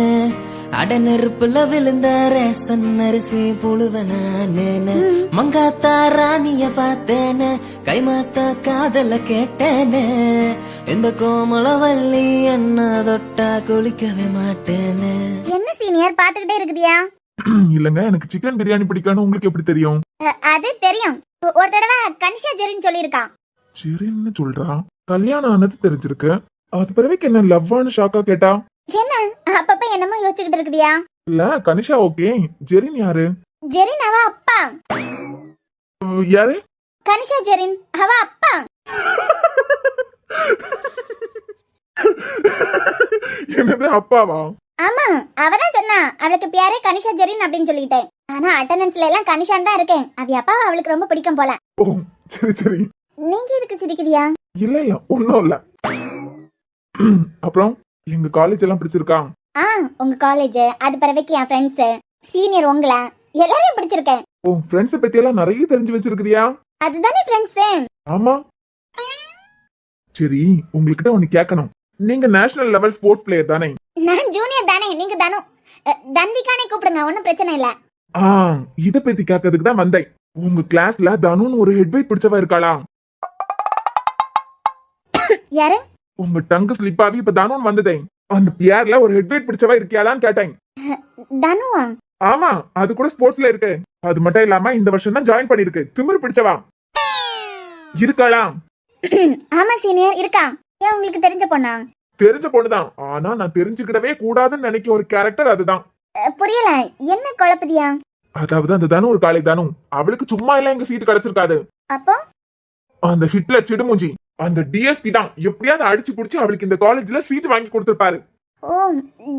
அட நெருப்புல விழுந்த ரேசன் அரிசி புழுவனானேன்னு மங்காத்தா ராணிய பார்த்தேன்னு கைமாத்த காதல கேட்டேன்னு. இந்த கோமளவல்லி என்ன தொட்டா குளிக்கவே மாட்டேன்னு. என்ன சீனியர் பாத்துக்கிட்டே இருக்குதியா? இல்லங்க, எனக்கு சிக்கன் பிரியாணி பிடிக்கான்னு உங்களுக்கு எப்படி தெரியும்? அது தெரியும். ஒரு தடவை கனிஷா ஜெரின்னு சொல்லியிருக்கான். சரின்னு சொல்றா. கல்யாணம் ஆனது தெரிஞ்சிருக்கு, அது பிறகு என்ன லவ்வான்னு ஷாக்கா கேட்டா? என்ன அப்பப்ப என்னமோ யோசிச்சுக்கிட்டு இருக்குதியா? இல்ல கனிஷா ஓகே, ஜெரின் யாரு? ஜெரின் அவ அப்பா. யாரு? கனிஷா ஜெரின் அவ அப்பா. என்னது அப்பாவா? ஆமா, அவதான் சொன்னா அவளுக்கு பேரே கனிஷா ஜெரின் அப்படின்னு சொல்லிட்டேன். ஆனா அட்டெண்டன்ஸ்ல எல்லாம் கனிஷான் தான் இருக்கேன். அவ அப்பாவை அவளுக்கு ரொம்ப பிடிக்கும் போல. ஓ சரி சரி. நீங்க எதுக்கு சிரிக்கிறியா? இல்ல இல்ல ஒன்னும் இல்ல. அப்புறம் எங்க காலேஜ் எல்லாம் பிடிச்சிருக்கா? உங்க காலேஜ், அது பிறவைக்கு என் ஃப்ரெண்ட்ஸ், சீனியர் உங்களை எல்லாரையும் பிடிச்சிருக்கேன். ஓ ஃப்ரெண்ட்ஸ் பத்தி எல்லாம் நிறைய தெரிஞ்சு வச்சிருக்கியா? அதுதானே ஃப்ரெண்ட்ஸ். ஆமா. சரி, உங்ககிட்ட ஒன்னு கேட்கணும். நீங்க நேஷனல் லெவல் ஸ்போர்ட்ஸ் பிளேயர் தானே? நான் ஜூனியர் தானே, நீங்க தனு. தன்விகானே கூப்பிடுங்க, ஒன்னும் பிரச்சனை இல்ல. இத பத்தி கேட்கறதுக்கு தான் வந்தேன். உங்க கிளாஸ்ல தனுன்னு ஒரு ஹெட்வெயிட் பிடிச்சவா இருக்காளா? யாரு? உங்க டங்கு ஸ்லிப்பாவி இப்ப தனுன்னு வந்ததே, அந்த பியார்ல ஒரு ஹெட்வெயிட் பிடிச்சவா இருக்கியாளான்னு கேட்டேன். தனுவா? ஆமா, அது கூட ஸ்போர்ட்ஸ்ல இருக்கு. அது மட்டும் இல்லாம இந்த வருஷம் தான் ஜாயின் பண்ணிருக்கு. திமிரு பிடிச்சவா இருக்காளா? ஆமா சீனியர், இருக்கா. ஏன் உங்களுக்கு தெரிஞ்ச பொண்ணா? தெரிஞ்ச பொண்ணுதான், ஆனா நான் தெரிஞ்சுக்கிடவே கூடாதுன்னு நினைக்க ஒரு கேரக்டர் அதுதான். புரியல, என்ன குழப்பதியா? அதாவது அந்த தானு ஒரு காலை தானு, அவளுக்கு சும்மா எல்லாம் எங்க சீட்டு கிடைச்சிருக்காது. அப்போ அந்த ஹிட்லர் சிடுமூஞ்சி, அந்த டிஎஸ்பி தான் எப்படியாவது அடிச்சு புடிச்சு அவளுக்கு இந்த காலேஜ்ல சீட் வாங்கி கொடுத்திருப்பாரு. ஓ,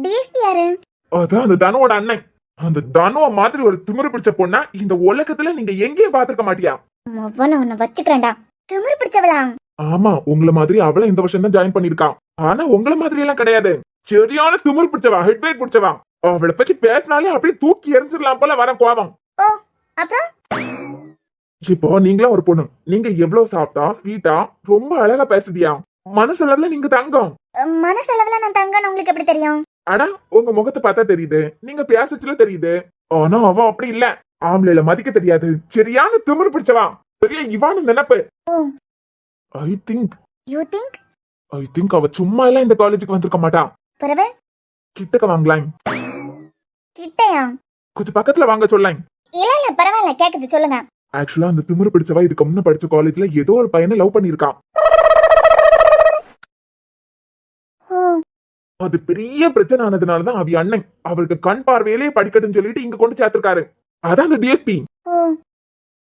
டிஎஸ்பி யாரு? அதான் அந்த தனுவோட அண்ணன். அந்த தனுவ மாதிரி ஒரு திமிரு பிடிச்ச பொண்ணா இந்த உலகத்துல நீங்க எங்கேயும் பாத்துருக்க மாட்டியா? உன்னை வச்சுக்கிறேன்டா. திமிரு பிடிச்சவளா? ஆமா, உங்கள மாதிரி அவளை இந்த வருஷம் தான் ஜாயின் பண்ணிருக்கான். ஆனா உங்கள மாதிரி எல்லாம் கிடையாது. சரியான திமிரு பிடிச்சவா, ஹெட்வெயிட் பிடிச்சவா. அவளை பத்தி பேசினாலே அப்படியே தூக்கி எரிஞ்சிடலாம் போல வர கோவம். ஓ, அப்புறம் இப்போ நீங்களா ஒரு பொண்ணு, நீங்க எவ்வளவு சாப்பிட்டா ஸ்வீட்டா ரொம்ப அழகா பேசுதியா. மனசுல நீங்க தங்கம். மனசளவுல நான் தங்கன்னு உங்களுக்கு எப்படி தெரியும்? ஆனா உங்க முகத்தை பார்த்தா தெரியுது, நீங்க பேசச்சுல தெரியுது. ஆனா அவ அப்படி இல்ல, ஆம்பளைல மதிக்க தெரியாது. சரியான திமிரு பிடிச்சவா, பெரிய இவான்னு நினைப்பு. ஓ, ஐ திங்க் யூ திங்க் அவ சும்மா எல்லாம் இந்த காலேஜுக்கு வந்திருக்க மாட்டா. பிறகு கிட்டக்க வாங்கலாம். கிட்டையா? கொஞ்சம் பக்கத்துல வாங்க சொல்லலாம். இல்ல இல்ல பரவாயில்ல, கேக்குது, சொல்லுங்க. ஆக்சுவலா அந்த திமிரு பிடிச்சவா இதுக்கு முன்ன படிச்ச காலேஜ்ல ஏதோ ஒரு பையனை லவ் பண்ணிருக்கான். ஓ, அது பெரிய பிரச்சனை ஆனதுனாலதான் அவ அண்ணன் அவருக்கு கண் பார்வையிலே படிக்கட்டுன்னு சொல்லிட்டு இங்க கொண்டு சேர்த்திருக்காரு. அதான் அந்த டிஎஸ்பி ஓ,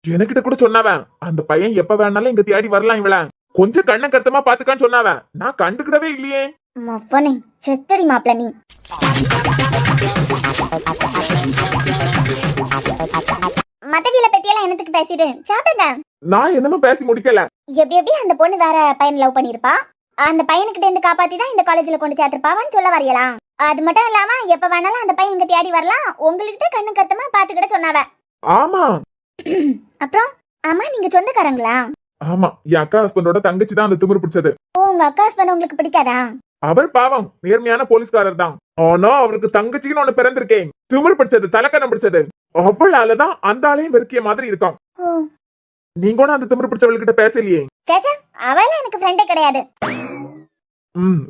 எனக்கிட்ட கூட சொன்னாவன், அந்த பையன் எப்ப வேணாலும் இங்க தேடி வரலாம், இவள கொஞ்சம் கண்ண கருத்தமா பாத்துக்கான்னு சொன்னாவன். நான் கண்டுக்கிடவே இல்லையே. மப்பனே செத்தடி மாப்ள நீ. மத்தவியல பத்தியெல்லாம் என்னத்துக்கு பேசிட்டு சாப்பிடுங்க. நான் என்னமோ பேசி முடிக்கல. எப்படி அந்த பொண்ணு வேற பையன் லவ் பண்ணிருப்பா, அந்த பையனுக்கிட்ட இருந்து காப்பாத்தி தான் இந்த காலேஜ்ல கொண்டு சேர்த்திருப்பாவான்னு சொல்ல வரையலா. அது மட்டும் இல்லாம எப்ப வேணாலும் அந்த பையன் இங்க தேடி வரலாம், உங்ககிட்ட கண்ணு கருத்தமா பாத்துக்கிட சொன்னாவ. ஆமா. அப்புறம் ஆமா, நீங்க சொந்தக்காரங்களா? ஆமா, என் அக்கா ஹஸ்பண்டோட தங்கச்சி தான் அந்த திமிரு பிடிச்சது. ஓ, உங்க அக்கா ஹஸ்பண்ட் உங்களுக்கு பிடிக்காதா? அவர் பாவம் நேர்மையான போலீஸ்காரர் தான். ஆனா அவருக்கு தங்கச்சின்னு ஒண்ணு பிறந்திருக்கேன், திமிரு பிடிச்சது, தலக்கணம் பிடிச்சது. அவளாலதான் அந்த ஆளையும் வெறுக்கிய மாதிரி இருக்கும். ஓ, நீங்க கூட அந்த திமிரு பிடிச்சவள்கிட்ட பேசலையே. சேச்சா, அவளே எனக்கு ஃப்ரெண்டே கிடையாது.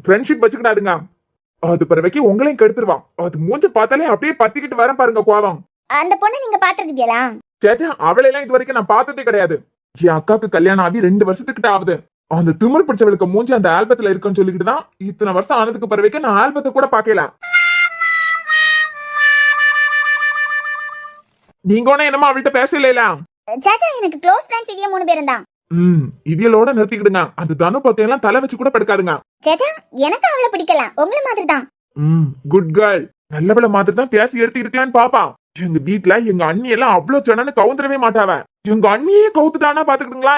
ஃப்ரெண்ட்ஷிப் வச்சுக்கிடாதுங்க, அது பிறவைக்கு உங்களையும் கெடுத்துருவான். அது மூஞ்ச பார்த்தாலே அப்படியே பத்திக்கிட்டு வர பாருங்க கோவம். அந்த பொண்ணு நீங்க பாத்துருக்கீங்களா? சேச்சா, அவளையெல்லாம் இது வரைக்கும் நான் பார்த்ததே கிடையாது. என் அக்காக்கு கல்யாணம் ஆகி 2 வருஷத்துக்கிட்ட ஆகுது. அந்த திமிரு பிடிச்சவளுக்கு மூஞ்சி அந்த ஆல்பத்துல இருக்குன்னு சொல்லிக்கிட்டு தான் இத்தனை வருஷம் ஆனதுக்கு பிறகு நான் ஆல்பத்தை கூட பாக்கல. நீங்க ஒண்ணு என்னமோ அவள்கிட்ட பேசல. சேச்சா, எனக்கு க்ளோஸ் ஃப்ரெண்ட்ஸ் இவங்க 3 பேரும் தான். இவியலோட நிறுத்திக்கிடுங்க. அந்த தனு பக்கம் எல்லாம் தலை வச்சு கூட படுக்காதுங்க. சேச்சா, எனக்கு அவளை பிடிக்கல, உங்கள மாதிரி தான். Good girl. நல்லவள மாதிரி தான் பேசி எடுத்து இருக்கலான்னு பாப்பா. எங்க வீட்டுல எங்க அண்ணி எல்லாம் அவ்வளவு சொன்னு கவுந்துடவே மாட்டாவ. எங்க அண்ணியே கவுத்துட்டானா பாத்துக்கிட்டுங்களா.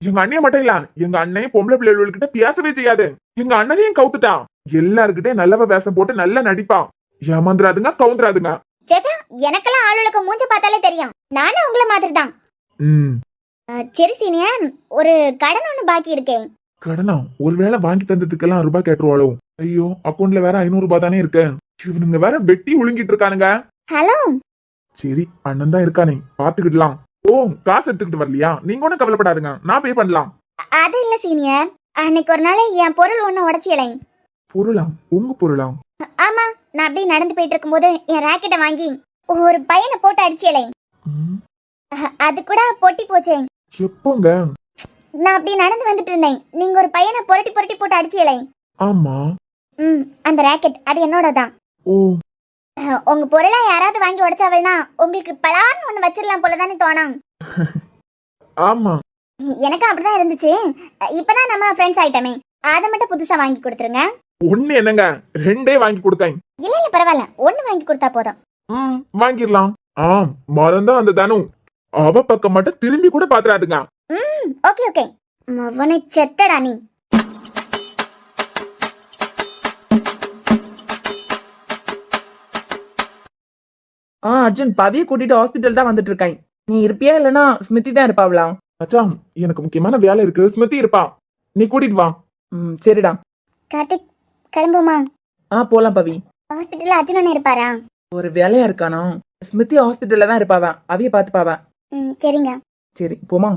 எங்க அண்ணிய மட்டும் இல்ல, எங்க அண்ணையும் பொம்பளை பிள்ளைகிட்ட பேசவே செய்யாது. எங்க அண்ணனையும் கவுத்துட்டா. எல்லாருக்கிட்டே நல்லவ வேஷம் போட்டு நல்லா நடிப்பா. ஏமாந்துராதுங்க, கவுந்துராதுங்க. சேச்சா, எனக்கெல்லாம் ஆளுகளுக்கு மூஞ்ச பார்த்தாலே தெரியும், நானும் உங்கள மாதிரி தான். ம். சரி சீனியர், ஒரு கடன் ஒண்ணு பாக்கி இருக்கேன். கடனா? ஒருவேளை வாங்கி தந்ததுக்கெல்லாம் ரூபாய் கேட்டுருவாளோ? ஐயோ, அக்கௌண்ட்ல வேற 500 ரூபாய் தானே இருக்கு. இவனுங்க வேற வெட்டி ஒழுங்கிட்டு இருக்கானுங்க. ஹலோ. சரி, அண்ணன் தான் இருக்கானே, பாத்துக்கிடலாம். ஓ, காசு எடுத்துக்கிட்டு வரலையா? நீங்க ஒன்னும் கவலைப்படாதுங்க, நான் பே பண்ணலாம். அது இல்ல சீனியர், அன்னைக்கு ஒரு நாள் என் பொருள் ஒண்ணு உடைச்சியலை. பொருளாம்? உங்க பொருளாம்? ஆமா, நான் அப்படியே நடந்து போயிட்டு இருக்கும்போது என் ராக்கெட்டை வாங்கி ஒரு பையனை போட்டு அடிச்சியலை. ம், அது கூட பொட்டி போச்சே. எப்போங்க? நான் அப்படி நடந்து வந்துட்டு இருந்தேன், நீங்க ஒரு பையனை புரட்டி புரட்டி போட்டு அடிச்சியலை. ஆமா. அந்த ராக்கெட் அது என்னோடதான். ஓ, உங்க பொருளை யாராவது வாங்கி உடைச்சாவல்னா உங்களுக்கு பலான்னு ஒண்ணு வச்சிடலாம் போலதானே தோணும். ஆமா. எனக்கு அப்படிதான் இருந்துச்சு. இப்பதான் நம்ம ஃப்ரெண்ட்ஸ் ஆயிட்டமே, அதை மட்டும் புதுசா வாங்கி கொடுத்துருங்க. ஒண்ணு என்னங்க, 2 வாங்கி கொடுத்தேன். இல்ல இல்ல பரவாயில்ல, ஒண்ணு வாங்கி கொடுத்தா போதும். வாங்கிடலாம். மறந்தா அந்த தனு, அவ பக்கம் மட்டும் திரும்பி கூட பாத்துறாதுங்க. ஓகே ஓகே, மவனை செத்தடா நீ. அர்ஜுன், பவியை கூட்டிட்டு ஹாஸ்பிட்டல் தான் வந்துட்டு இருக்கேன். நீ இருப்பியா இல்லனா ஸ்மிருதி தான் இருப்பாவலாம்? மச்சான், எனக்கு முக்கியமான வேலை இருக்கு, ஸ்மிருதி இருப்பா, நீ கூட்டிட்டு வா. சரிடா. கார்த்திக், கிளம்புமா? போலாம் பவி. ஹாஸ்பிட்டல்ல அர்ஜுன் அண்ணன் இருப்பாரா? ஒரு வேலையா இருக்கானா? ஸ்மிருதி ஹாஸ்பிட்டல்ல தான் இருப்பாவா, அவிய பாத்துப்பாவா. சரிங்க. சரி, போமா.